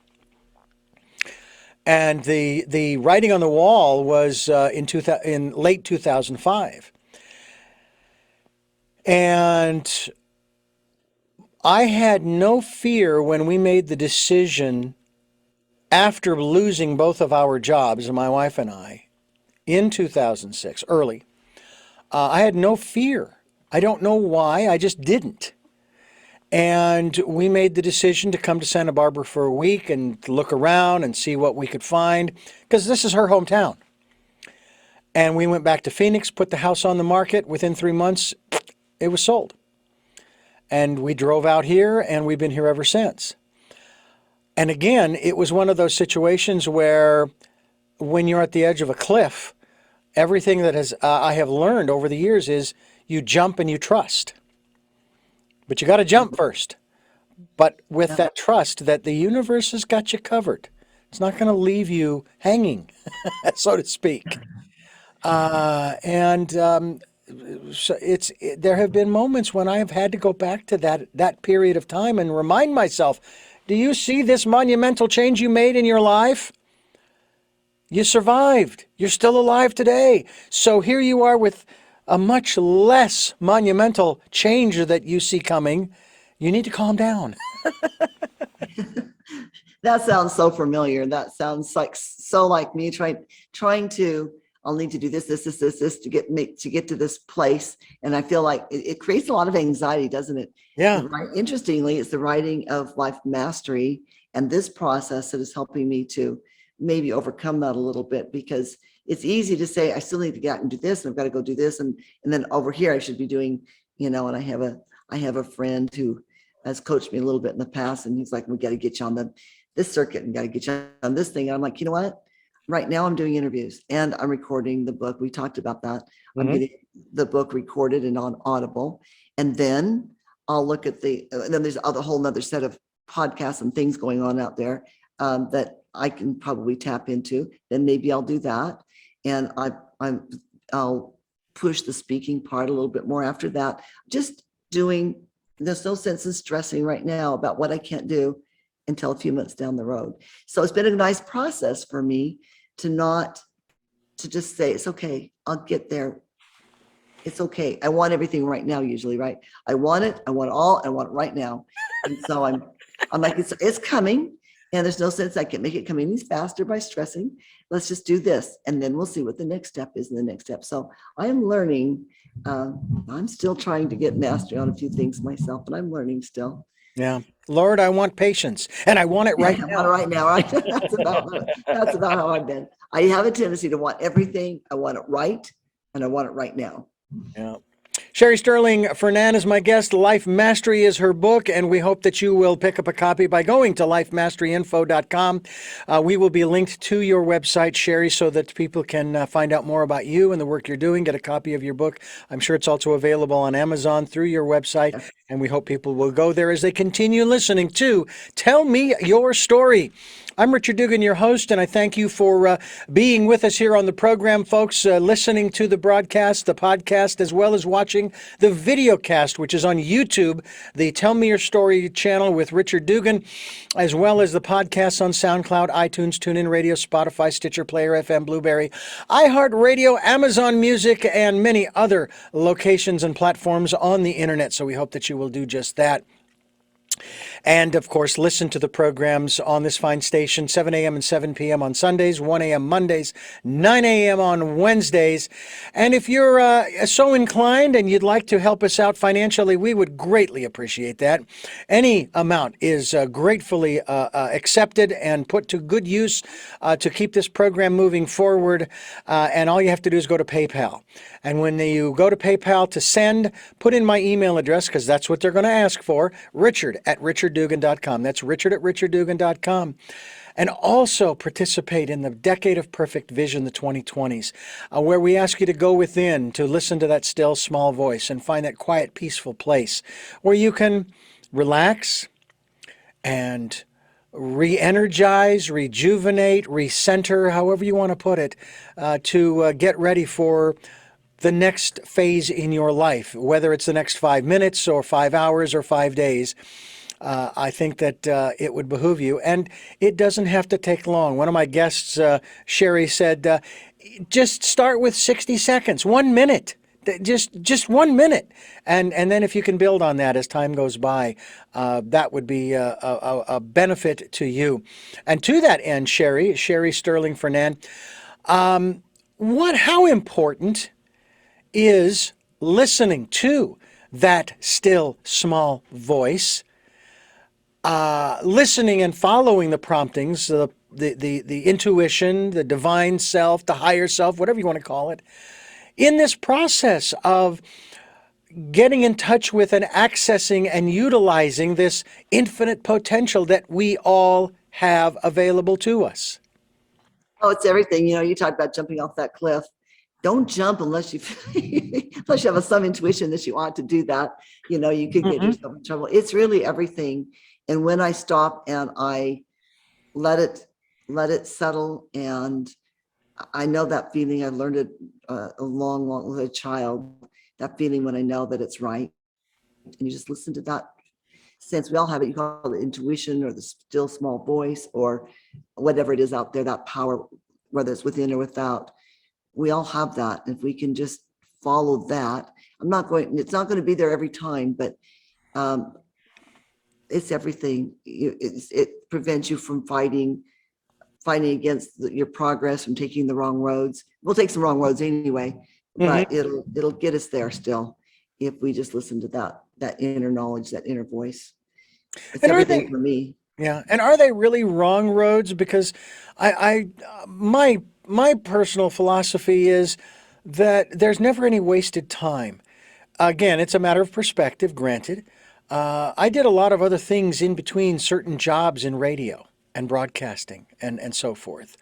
and the writing on the wall was in late 2005, and I had no fear when we made the decision after losing both of our jobs, my wife and I, in 2006, early. I had no fear. I don't know why, I just didn't. And we made the decision to come to Santa Barbara for a week and look around and see what we could find, because this is her hometown. And we went back to Phoenix, put the house on the market. Within 3 months, it was sold. And we drove out here, and we've been here ever since. And again, it was one of those situations where when you're at the edge of a cliff, everything that I have learned over the years is you jump and you trust. But you got to jump first. But with that trust that the universe has got you covered. It's not going to leave you hanging, so to speak. So there have been moments when I have had to go back to that period of time and remind myself, do you see this monumental change you made in your life? You survived. You're still alive today. So here you are with a much less monumental change that you see coming. You need to calm down. that sounds so familiar. That sounds like so like me trying to. I'll need to do this to get to this place, and I feel like it creates a lot of anxiety, doesn't it? Yeah. Interestingly, it's the writing of Life Mastery and this process that is helping me to maybe overcome that a little bit, because it's easy to say I still need to get out and do this, and I've got to go do this, and then over here I should be doing, and I have a friend who has coached me a little bit in the past, and he's like, we got to get you on this circuit and got to get you on this thing. And I'm like, you know what? Right now I'm doing interviews and I'm recording the book. We talked about that. I'm getting the book recorded and on Audible. And then I'll look at and then there's a whole nother set of podcasts and things going on out there that I can probably tap into. Then maybe I'll do that. And I'll push the speaking part a little bit more after that. Just doing, there's no sense in stressing right now about what I can't do until a few months down the road. So it's been a nice process for me to just say, it's okay, I'll get there. It's okay. I want everything right now, usually, right? I want it right now. And so I'm like, it's coming, and there's no sense I can make it come any faster by stressing. Let's just do this, and then we'll see what the next step is in the next step. So I am learning. I'm still trying to get mastery on a few things myself, but I'm learning still. Yeah. Lord, I want patience, and I want it right now. I want it right now, right? That's about how I've been. I have a tendency to want everything. I want it right, and I want it right now. Yeah. Sherry Stirling Fernandez, my guest. Life Mastery is her book, and we hope that you will pick up a copy by going to lifemasteryinfo.com. We will be linked to your website, Sherry, so that people can find out more about you and the work you're doing, get a copy of your book. I'm sure it's also available on Amazon through your website. And we hope people will go there as they continue listening to Tell Me Your Story. I'm Richard Dugan, your host, and I thank you for being with us here on the program, folks, listening to the broadcast, the podcast, as well as watching the video cast, which is on YouTube, the Tell Me Your Story channel with Richard Dugan, as well as the podcast on SoundCloud, iTunes, TuneIn Radio, Spotify, Stitcher, Player FM, Blueberry, iHeartRadio, Amazon Music, and many other locations and platforms on the internet. So we hope that you will do just that. And, of course, listen to the programs on this fine station, 7 a.m. and 7 p.m. on Sundays, 1 a.m. Mondays, 9 a.m. on Wednesdays. And if you're so inclined and you'd like to help us out financially, we would greatly appreciate that. Any amount is gratefully accepted and put to good use to keep this program moving forward. And all you have to do is go to PayPal. And when you go to PayPal to send, put in my email address, because that's what they're going to ask for, richard@richarddugan.com. That's richard@richarddugan.com. And also participate in the Decade of Perfect Vision, the 2020s, where we ask you to go within to listen to that still small voice and find that quiet, peaceful place where you can relax and re-energize, rejuvenate, recenter, however you want to put it, to get ready for the next phase in your life, whether it's the next 5 minutes or 5 hours or 5 days. I think that it would behoove you, and it doesn't have to take long. One of my guests, Sherry, said, just start with 60 seconds, 1 minute, just 1 minute. And then if you can build on that as time goes by, that would be a benefit to you. And to that end, Sherry Stirling Fernandez, how important is listening to that still small voice, listening and following the promptings, the intuition, the divine self, the higher self, whatever you want to call it, in this process of getting in touch with and accessing and utilizing this infinite potential that we all have available to us. Oh, it's everything. You talked about jumping off that cliff. Don't jump unless you unless you have some intuition that you ought to do that. You could get yourself in trouble. It's really everything. And when I stop and I let it settle, and I know that feeling. I learned it a long as a child. That feeling when I know that it's right, and you just listen to that sense. We all have it. You call it intuition or the still small voice or whatever it is out there. That power, whether it's within or without. We all have that. If we can just follow that, it's not going to be there every time, but it's everything. It prevents you from fighting against your progress, from taking the wrong roads. We'll take some wrong roads anyway, but it'll get us there still if we just listen to that inner knowledge, that inner voice. It's everything for me. Yeah. And are they really wrong roads? Because my personal philosophy is that there's never any wasted time. Again, it's a matter of perspective, granted. I did a lot of other things in between certain jobs in radio and broadcasting and so forth.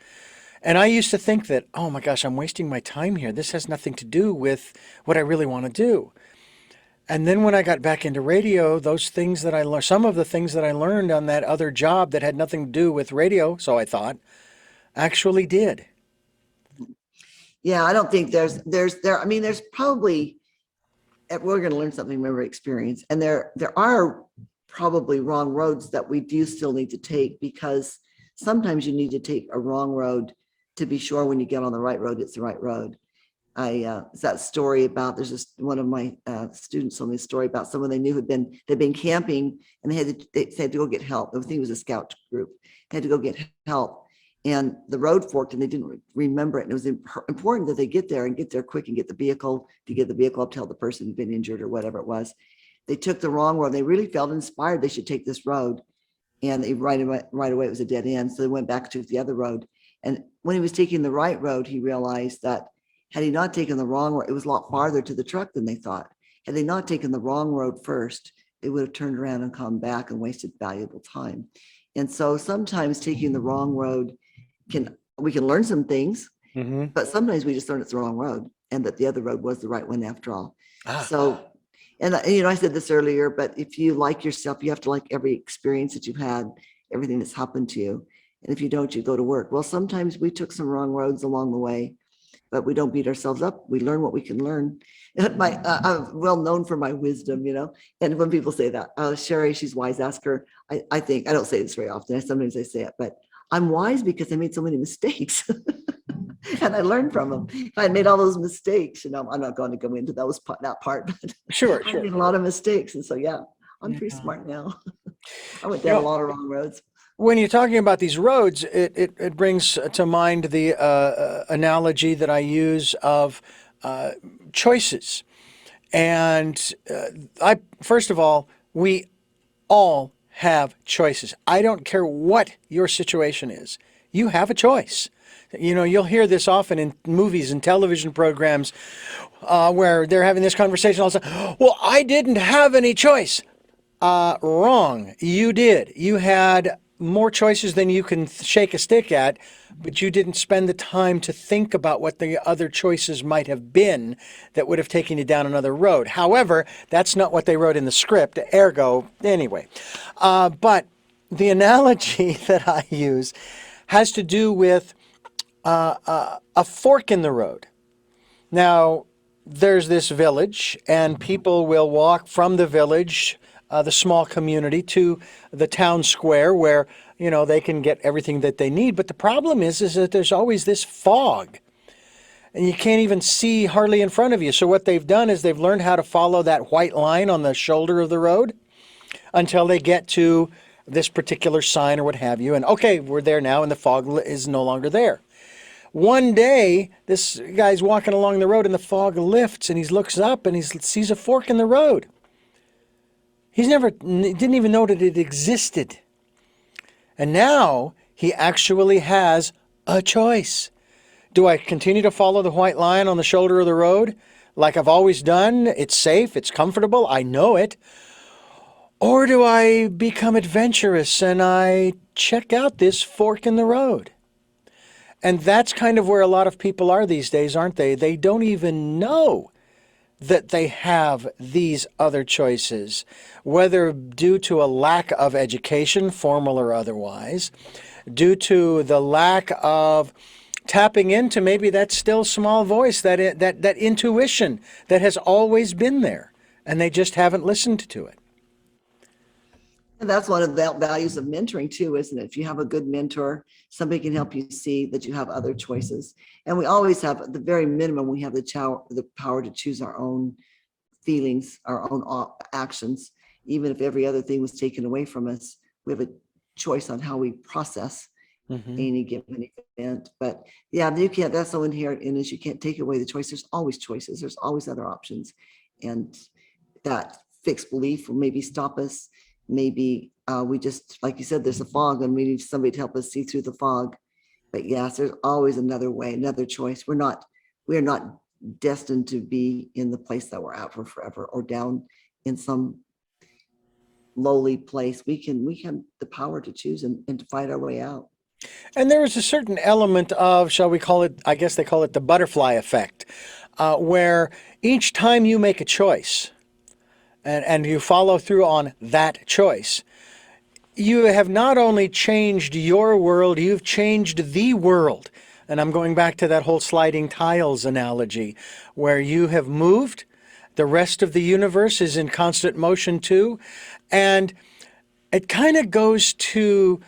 And I used to think that, oh my gosh, I'm wasting my time here. This has nothing to do with what I really want to do. And then when I got back into radio, those things that I learned, some of the things that I learned on that other job that had nothing to do with radio, so I thought, actually did. Yeah, I don't think there's probably, we're going to learn something from every experience. And there are probably wrong roads that we do still need to take, because sometimes you need to take a wrong road to be sure when you get on the right road, it's the right road. It's that story about, there's just one of my students told me a story about someone they knew they'd been camping, and they had to go get help. I think it was a scout group. They had to go get help, and the road forked and they didn't remember it. And it was important that they get there quick and get the vehicle up to help the person who'd been injured or whatever it was. They took the wrong road. They really felt inspired they should take this road, and they right away it was a dead end. So they went back to the other road. And when he was taking the right road, he realized that had he not taken the wrong road, it was a lot farther to the truck than they thought. Had they not taken the wrong road first, they would have turned around and come back and wasted valuable time. And so sometimes taking the wrong road we can learn some things, but sometimes we just learn it's the wrong road and that the other road was the right one after all. So And, I said this earlier, but if you like yourself, you have to like every experience that you've had, everything that's happened to you. And if you don't, you go to work. Well, sometimes we took some wrong roads along the way, but we don't beat ourselves up. We learn what we can learn. I'm well known for my wisdom, And when people say that, Sherry, she's wise, ask her. I think, I don't say this very often. Sometimes I say it, but I'm wise because I made so many mistakes. And I learned from them. If I made all those mistakes, I'm not going to go into that part, but Sure, I sure. made a lot of mistakes. And so, yeah, I'm pretty Yeah. smart now. I went You down a know, lot of wrong roads. when you're talking about these roads, it brings to mind the analogy that I use of choices. And I, first of all, we all have choices. I don't care what your situation is. You have a choice. You'll hear this often in movies and television programs where they're having this conversation all the time. Well, I didn't have any choice. Wrong. You did. You had more choices than you can shake a stick at, but you didn't spend the time to think about what the other choices might have been that would have taken you down another road. However, that's not what they wrote in the script, ergo, anyway. But the analogy that I use has to do with a fork in the road. Now, there's this village, and people will walk from the village, the small community, to the town square where, they can get everything that they need. But the problem is that there's always this fog, and you can't even see hardly in front of you. So what they've done is they've learned how to follow that white line on the shoulder of the road until they get to this particular sign or what have you. And okay, we're there now, and the fog is no longer there. One day, this guy's walking along the road and the fog lifts and he looks up and he sees a fork in the road. Didn't even know that it existed. And now he actually has a choice. Do I continue to follow the white line on the shoulder of the road like I've always done? It's safe, it's comfortable, I know it. Or do I become adventurous and I check out this fork in the road? And that's kind of where a lot of people are these days, aren't they? They don't even know that they have these other choices, whether due to a lack of education, formal or otherwise, due to the lack of tapping into maybe that still small voice, that intuition that has always been there, and they just haven't listened to it. And that's one of the values of mentoring too, isn't it? If you have a good mentor, somebody can help you see that you have other choices. And we always have, at the very minimum, we have the power to choose our own feelings, our own actions. Even if every other thing was taken away from us, we have a choice on how we process any given event. But yeah, you can't, that's so inherent in us. You can't take away the choice. There's always choices. There's always other options. And that fixed belief will maybe stop us. Maybe we just, like you said, there's a fog and we need somebody to help us see through the fog. But yes, there's always another way, another choice. We are not destined to be in the place that we're at for forever or down in some lowly place. We have the power to choose and to fight our way out. And there is a certain element of, shall we call it, I guess they call it the butterfly effect, where each time you make a choice, and you follow through on that choice, you have not only changed your world, you've changed the world. And I'm going back to that whole sliding tiles analogy, where you have moved, the rest of the universe is in constant motion too. And it kind of goes to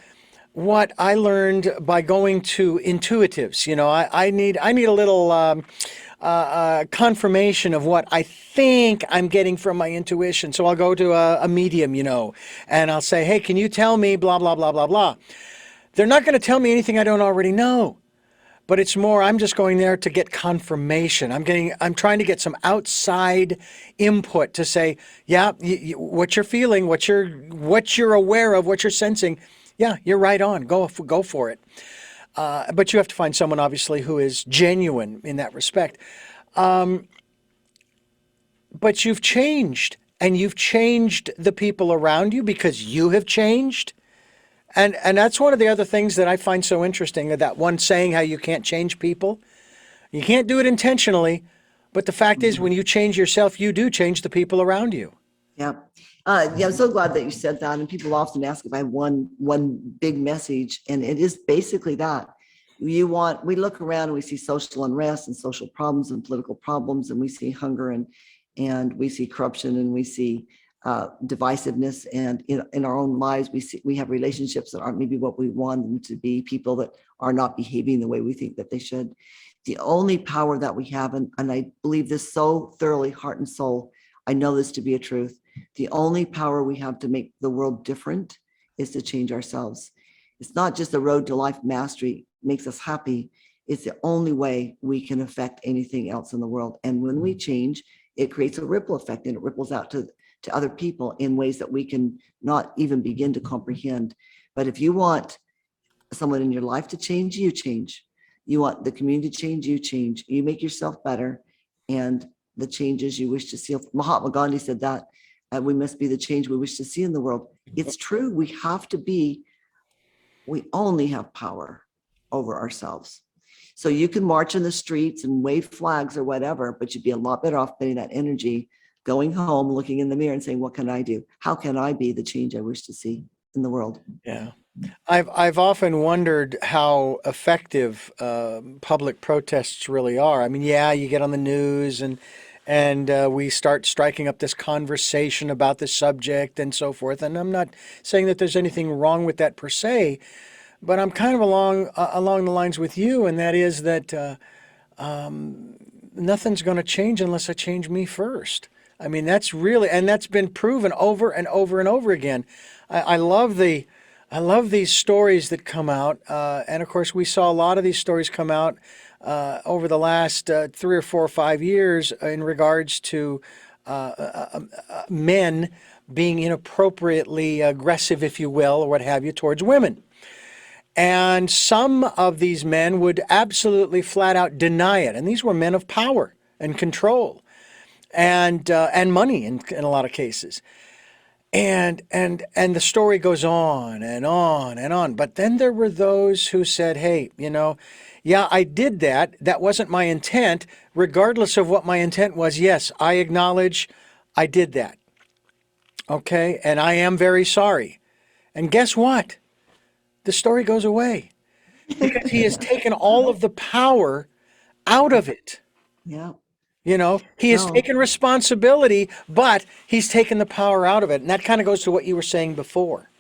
what I learned by going to intuitives. I need a little confirmation of what I think I'm getting from my intuition. So I'll go to a medium, and I'll say, hey, can you tell me blah, blah, blah, blah, blah. They're not going to tell me anything I don't already know. But it's more, I'm just going there to get confirmation. I'm trying to get some outside input to say, yeah, what you're feeling, what you're aware of, what you're sensing. Yeah, you're right on. Go for it. But you have to find someone, obviously, who is genuine in that respect. But you've changed, and you've changed the people around you because you have changed. And that's one of the other things that I find so interesting, that one saying how you can't change people. You can't do it intentionally, But the fact is, Mhm. when you change yourself, you do change the people around you. Yeah. Yeah, I'm so glad that you said that. And people often ask if I have one big message, and it is basically that. We look around and we see social unrest and social problems and political problems, and we see hunger and we see corruption and we see divisiveness. And in our own lives, we have relationships that aren't maybe what we want them to be, people that are not behaving the way we think that they should. The only power that we have, and I believe this so thoroughly, heart and soul, I know this to be a truth. The only power we have to make the world different is to change ourselves. It's not just the road to life mastery makes us happy. It's the only way we can affect anything else in the world. And when we change, it creates a ripple effect, and it ripples out to other people in ways that we can not even begin to comprehend. But if you want someone in your life to change, you change. You want the community to change, you change. You make yourself better, and the changes you wish to see. Mahatma Gandhi said that we must be the change we wish to see in the world. It's true. We only have power over ourselves. So you can march in the streets and wave flags or whatever, but you'd be a lot better off spending that energy going home, looking in the mirror and saying, what can I do? How can I be the change I wish to see in the world? Yeah. I've often wondered how effective public protests really are. I mean, yeah, you get on the news and we start striking up this conversation about the subject and so forth. And I'm not saying that there's anything wrong with that per se, but I'm kind of along the lines with you, and that is that nothing's going to change unless I change me first. I mean, that's really, and that's been proven over and over and over again. I love I love these stories that come out, and of course, we saw a lot of these stories come out over the last 3 or 4 or 5 years in regards to men being inappropriately aggressive, if you will, or what have you, towards women. And some of these men would absolutely flat out deny it. And these were men of power and control and money in a lot of cases. And the story goes on and on and on. But then there were those who said, hey, yeah, I did that. That wasn't my intent. Regardless of what my intent was, yes, I acknowledge I did that. Okay. And I am very sorry. And guess what? The story goes away because he has taken all of the power out of it. Yeah. He has No. taken responsibility, but he's taken the power out of it. And that kind of goes to what you were saying before.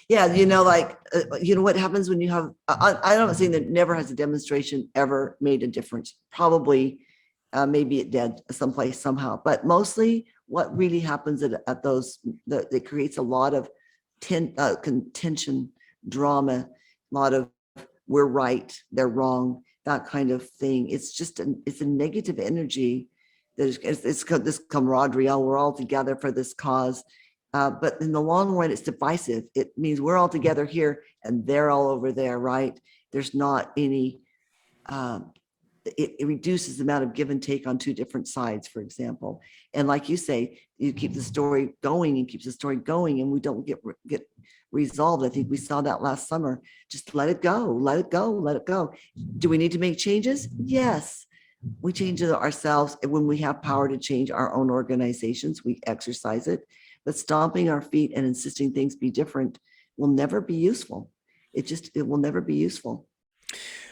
Yeah, what happens when you have, I'm not saying that never has a demonstration ever made a difference. Probably, maybe it did someplace, somehow. But mostly what really happens at those, it creates a lot of contention, drama, a lot of we're right, they're wrong, that kind of thing. It's a negative energy. It's this camaraderie. Oh, we're all together for this cause. But in the long run, it's divisive. It means we're all together here and they're all over there, right? There's not any, it reduces the amount of give and take on two different sides, for example. And like you say, you keep the story going and keeps the story going, and we don't get resolved. I think we saw that last summer. Just let it go, let it go, let it go. Do we need to make changes? Yes. We change it ourselves. And when we have power to change our own organizations, we exercise it. But stomping our feet and insisting things be different will never be useful. It will never be useful.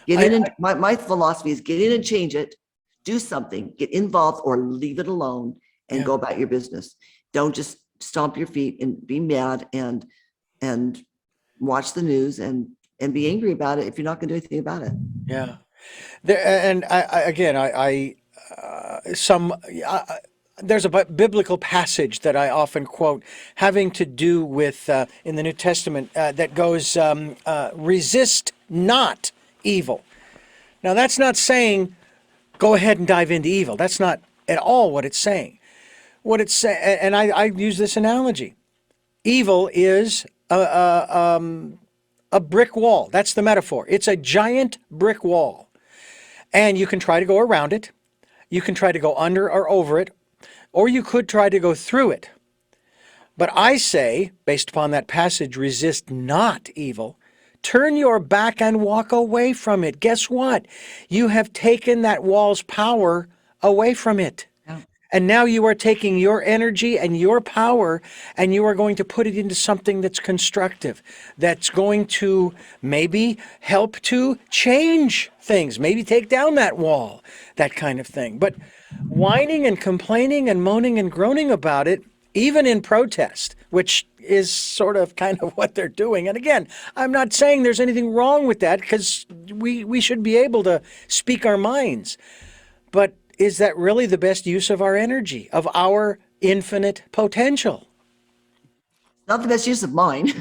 Get in, and my philosophy is get in and change it, do something, get involved, or leave it alone and Yeah. go about your business. Don't just stomp your feet and be mad and watch the news and be angry about it if you're not going to do anything about it. Yeah. And again, there's a biblical passage that I often quote having to do with in the New Testament that goes, resist not evil. Now, that's not saying go ahead and dive into evil. That's not at all what it's saying. What it's saying, and I use this analogy: evil is a brick wall. That's the metaphor. It's a giant brick wall, and you can try to go around it. You can try to go under or over it, or you could try to go through it. But I say, based upon that passage, resist not evil. Turn your back and walk away from it. Guess what? You have taken that wall's power away from it. Yeah. And now you are taking your energy and your power and you are going to put it into something that's constructive, that's going to maybe help to change things, maybe take down that wall, that kind of thing. But whining and complaining and moaning and groaning about it, even in protest, which is sort of kind of what they're doing. And again, I'm not saying there's anything wrong with that because we should be able to speak our minds. But is that really the best use of our energy, of our infinite potential? Not the best use of mine.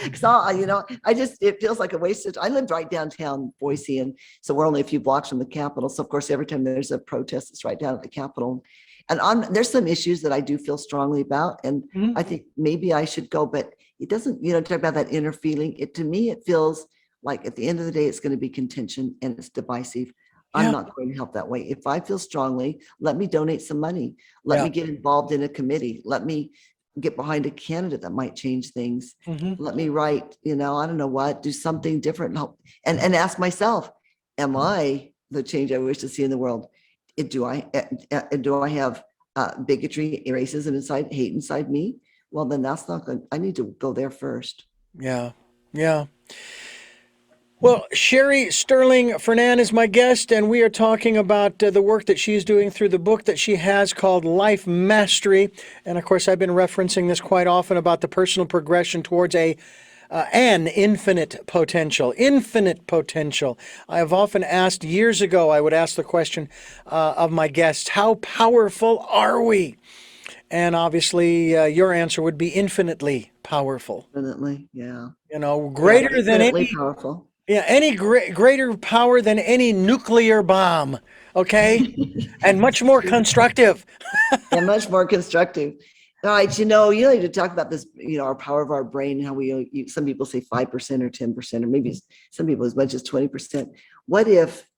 Because it feels like a wasted. I lived right downtown Boise, and so we're only a few blocks from the Capitol. So of course, every time there's a protest, it's right down at the Capitol. And there's some issues that I do feel strongly about, and I think maybe I should go, but it doesn't. Talk about that inner feeling. To me, it feels like at the end of the day, it's going to be contention and it's divisive. I'm Yeah, not going to help that way. If I feel strongly, let me donate some money. Let yeah. me get involved in a committee. Let me get behind a candidate that might change things. Hmm. Let me write, I don't know what, do something different and help and ask myself, am I the change I wish to see in the world? Do I have bigotry, racism inside, hate inside me? Well, then that's not good. I need to go there first. Yeah, yeah. Well, Sherry Stirling Fernandez is my guest, and we are talking about the work that she's doing through the book that she has called Life Mastery. And of course, I've been referencing this quite often about the personal progression towards an infinite potential. Infinite potential. I have often asked, years ago, I would ask the question of my guests, how powerful are we? And obviously, your answer would be infinitely powerful. Definitely. Yeah. Yeah. Greater than Infinitely any. powerful. Yeah, any greater power than any nuclear bomb, okay? And much more constructive. And much more constructive. All right, you need to talk about this, our power of our brain, and how some people say 5% or 10%, or maybe some people as much as 20%. What if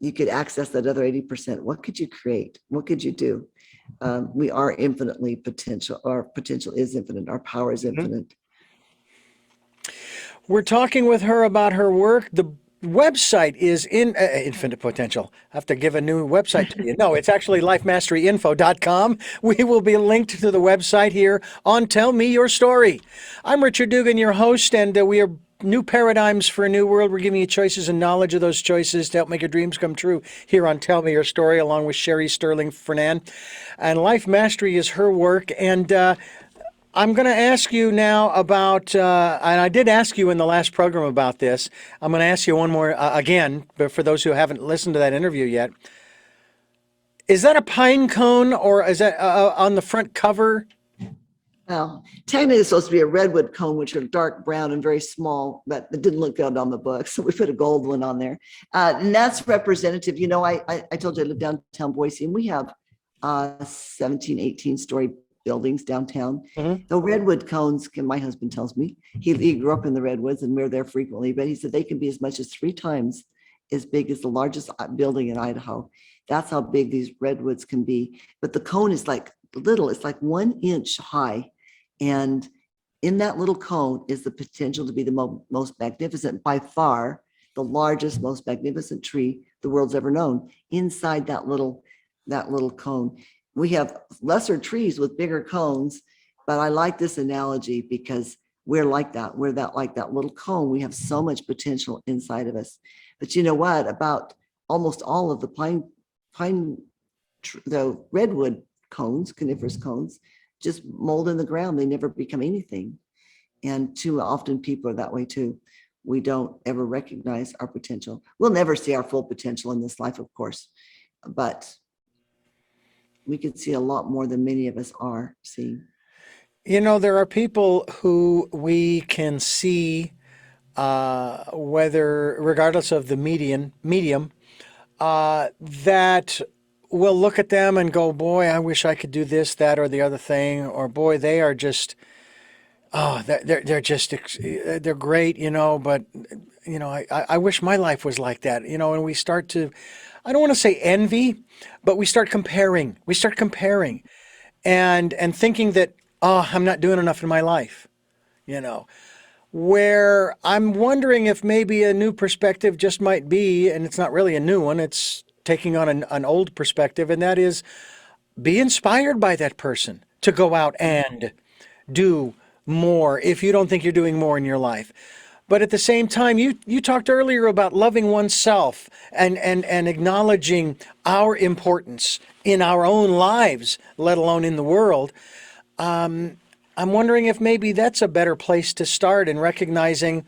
you could access that other 80%? What could you create? What could you do? We are infinitely potential. Our potential is infinite. Our power is infinite. We're talking with her about her work. The website is Infinite Potential. I have to give a new website to you. No, it's actually lifemasteryinfo.com. We will be linked to the website here on Tell Me Your Story. I'm Richard Dugan, your host, and we are New Paradigms for a New World. We're giving you choices and knowledge of those choices to help make your dreams come true here on Tell Me Your Story, along with Sherry Stirling Fernandez. And Life Mastery is her work. And I'm going to ask you now about, and I did ask you in the last program about this. I'm going to ask you one more again, but for those who haven't listened to that interview yet. Is that a pine cone, or is that on the front cover? Well, technically it's supposed to be a redwood cone, which are dark brown and very small, but it didn't look good on the book. So we put a gold one on there. And that's representative. I told you I live downtown Boise, and we have 17, 18-story buildings downtown. Mhm. The redwood cones, my husband tells me, he grew up in the redwoods and we're there frequently, but he said they can be as much as 3 times as big as the largest building in Idaho. That's how big these redwoods can be. But the cone is like little, it's like 1 inch high. And in that little cone is the potential to be the most magnificent, by far, the largest, most magnificent tree the world's ever known. Inside that little cone, we have lesser trees with bigger cones, but I like this analogy because we're like that. We're like that little cone. We have so much potential inside of us. But you know what? About almost all of the the redwood cones, coniferous cones, just mold in the ground. They never become anything. And too often people are that way too. We don't ever recognize our potential. We'll never see our full potential in this life, of course, but we can see a lot more than many of us are seeing. There are people who we can see, regardless of the medium, that we'll look at them and go, boy, I wish I could do this, that, or the other thing, or boy, they are just, oh, they're just, they're great, but, I wish my life was like that, and we start to, I don't want to say envy, but we start comparing. And thinking that, oh, I'm not doing enough in my life, you know. Where I'm wondering if maybe a new perspective just might be, and it's not really a new one, it's taking on an old perspective, and that is be inspired by that person to go out and do more if you don't think you're doing more in your life. But at the same time, you talked earlier about loving oneself and acknowledging our importance in our own lives, let alone in the world. I'm wondering if maybe that's a better place to start in recognizing,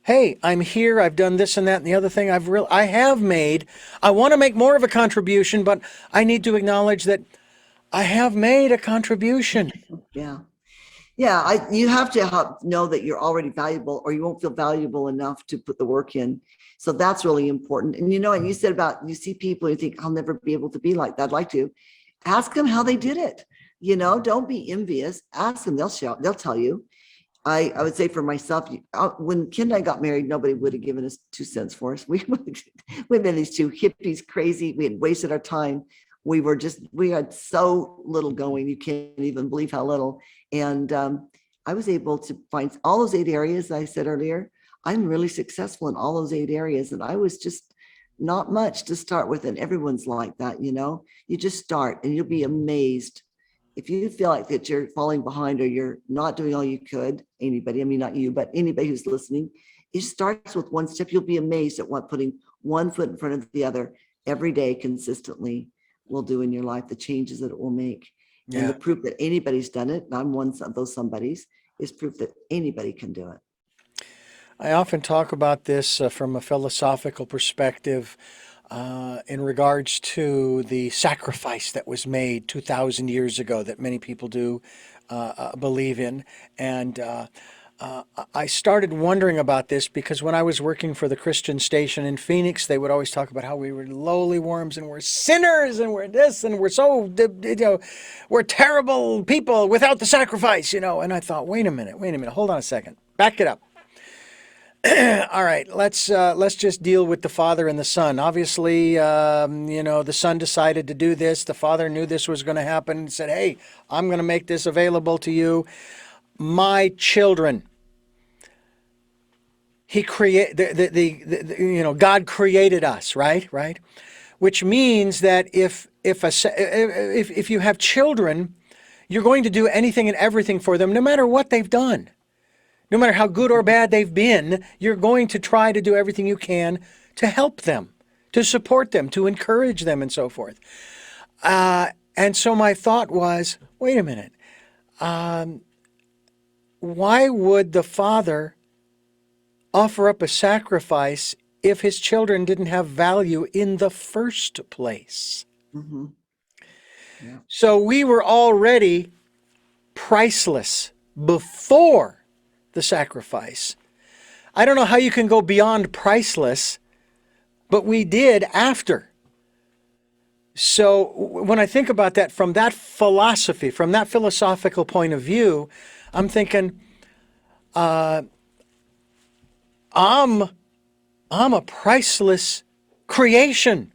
hey, I'm here, I've done this and that and the other thing I have made. I want to make more of a contribution, but I need to acknowledge that I have made a contribution. Yeah. Yeah, you have to know that you're already valuable, or you won't feel valuable enough to put the work in. So that's really important. And and you said about, you see people, you think, I'll never be able to be like that. I'd like to. Ask them how they did it. Don't be envious. Ask them, they'll tell you. I would say for myself, when Ken and I got married, nobody would have given us 2 cents for us. We've been these two hippies, crazy. We had wasted our time. We had so little going. You can't even believe how little. And I was able to find all those 8 areas I said earlier. I'm really successful in all those 8 areas. And I was just not much to start with. And everyone's like that, you just start and you'll be amazed. If you feel like that you're falling behind or you're not doing all you could, anybody, I mean, not you, but anybody who's listening, it starts with 1 step. You'll be amazed at what putting 1 foot in front of the other every day consistently will do in your life, the changes that it will make. Yeah. And the proof that anybody's done it, and I'm one of those somebodies, is proof that anybody can do it. I often talk about this from a philosophical perspective in regards to the sacrifice that was made 2,000 years ago that many people do believe in. And I started wondering about this because when I was working for the Christian station in Phoenix, they would always talk about how we were lowly worms and we're sinners and we're this and we're so, we're terrible people without the sacrifice, And I thought, wait a minute, hold on a second, back it up. All right, let's just deal with the Father and the Son. Obviously, the Son decided to do this. The Father knew this was going to happen and said, hey, I'm going to make this available to you. My children. He God created us, right? Which means that if you have children, you're going to do anything and everything for them, no matter what they've done. No matter how good or bad they've been, you're going to try to do everything you can to help them, to support them, to encourage them, and so forth. And so my thought was, wait a minute. Why would the Father offer up a sacrifice if his children didn't have value in the first place? Mm-hmm. Yeah. So we were already priceless before the sacrifice. I don't know how you can go beyond priceless, but we did after. So when I think about that from that philosophy, from that philosophical point of view, I'm thinking, I'm a priceless creation.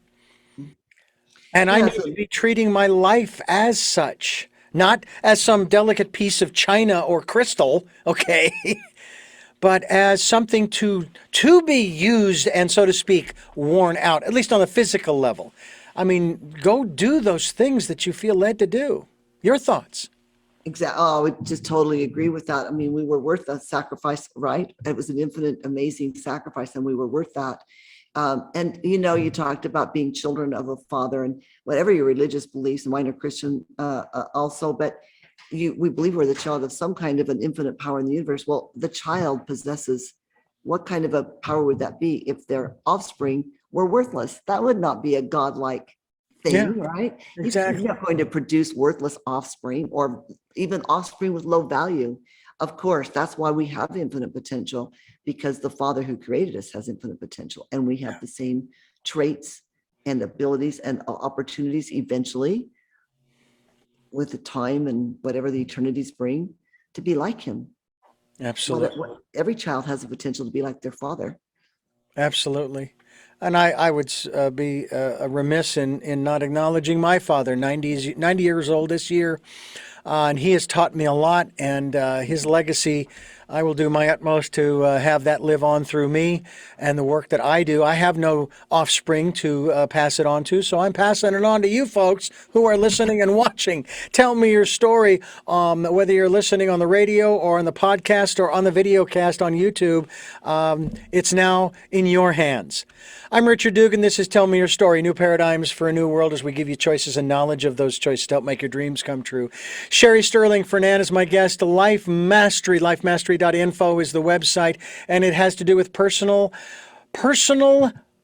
And I need to be treating my life as such. Not as some delicate piece of china or crystal, okay, but as something to be used and, so to speak, worn out, at least on the physical level. I mean, go do those things that you feel led to do. Your thoughts? Exactly. Oh, I would just totally agree with that. I mean, we were worth that sacrifice, right? It was an infinite, amazing sacrifice, and we were worth that. And you talked about being children of a father and whatever your religious beliefs, and mine are Christian also, but we believe we're the child of some kind of an infinite power in the universe. Well, the child possesses, what kind of a power would that be if their offspring were worthless? That would not be a godlike thing, right? Exactly. You're not going to produce worthless offspring or even offspring with low value. Of course, that's why we have infinite potential, because the Father who created us has infinite potential, and we have the same traits and abilities and opportunities eventually, with the time and whatever the eternities bring, to be like him. Absolutely. Every child has the potential to be like their father. Absolutely. And I would be remiss in not acknowledging my father, 90 years old this year. and he has taught me a lot, and his legacy, I will do my utmost to have that live on through me and the work that I do. I have no offspring to pass it on to, so I'm passing it on to you folks who are listening and watching. Tell me your story, whether you're listening on the radio or on the podcast or on the video cast on YouTube. It's now in your hands. I'm Richard Dugan. This is Tell Me Your Story, New Paradigms for a New World, as we give you choices and knowledge of those choices to help make your dreams come true. Sherry Stirling Fernandez, my guest. Life Mastery, lifemastery.info is the website, and it has to do with personal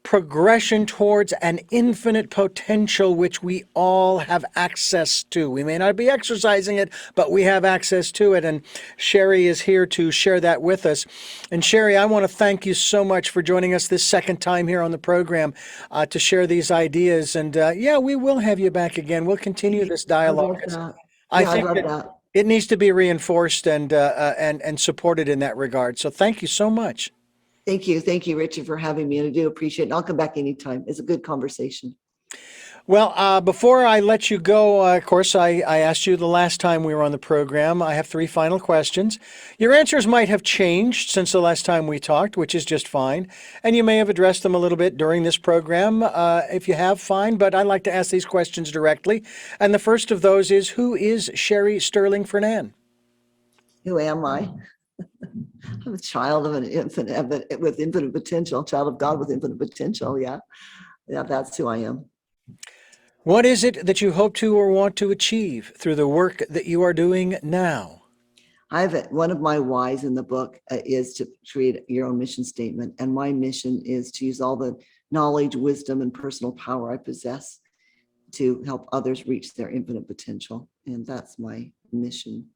progression towards an infinite potential, which we all have access to. We may not be exercising it, but we have access to it. And Sherry is here to share that with us. And Sherry, I want to thank you so much for joining us this second time here on the program to share these ideas. And yeah, we will have you back again. We'll continue this dialogue. I think love that that. it needs to be reinforced and supported in that regard. So thank you so much. Thank you, Richard, for having me. And I do appreciate it. And I'll come back anytime. It's a good conversation. Well, before I let you go, of course, I asked you the last time we were on the program. I have 3 final questions. Your answers might have changed since the last time we talked, which is just fine. And you may have addressed them a little bit during this program. If you have, fine. But I like to ask these questions directly. And the first of those is, who is Sherry Stirling Fernandez? Who am I? I'm a child of an infinite, with infinite potential, child of God with infinite potential. Yeah, that's who I am. What is it that you hope to or want to achieve through the work that you are doing now? One of my whys in the book is to create your own mission statement. And my mission is to use all the knowledge, wisdom, and personal power I possess to help others reach their infinite potential. And that's my mission.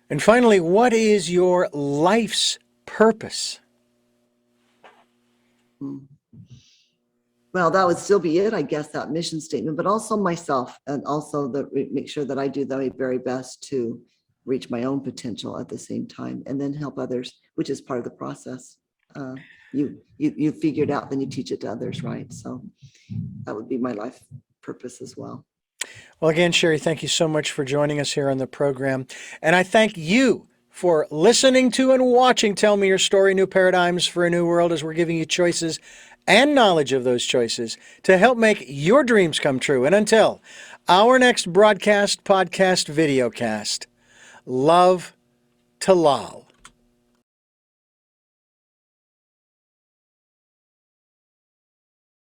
And finally, what is your life's purpose? Well, that would still be it, I guess, that mission statement, but also myself, and also make sure that I do the very best to reach my own potential at the same time, and then help others, which is part of the process. You figure it out, then you teach it to others, right? So that would be my life purpose as well. Well, again, Sherry, thank you so much for joining us here on the program. And I thank you for listening to and watching Tell Me Your Story, New Paradigms for a New World, as we're giving you choices and knowledge of those choices to help make your dreams come true. And until our next broadcast, podcast, videocast, love to lol.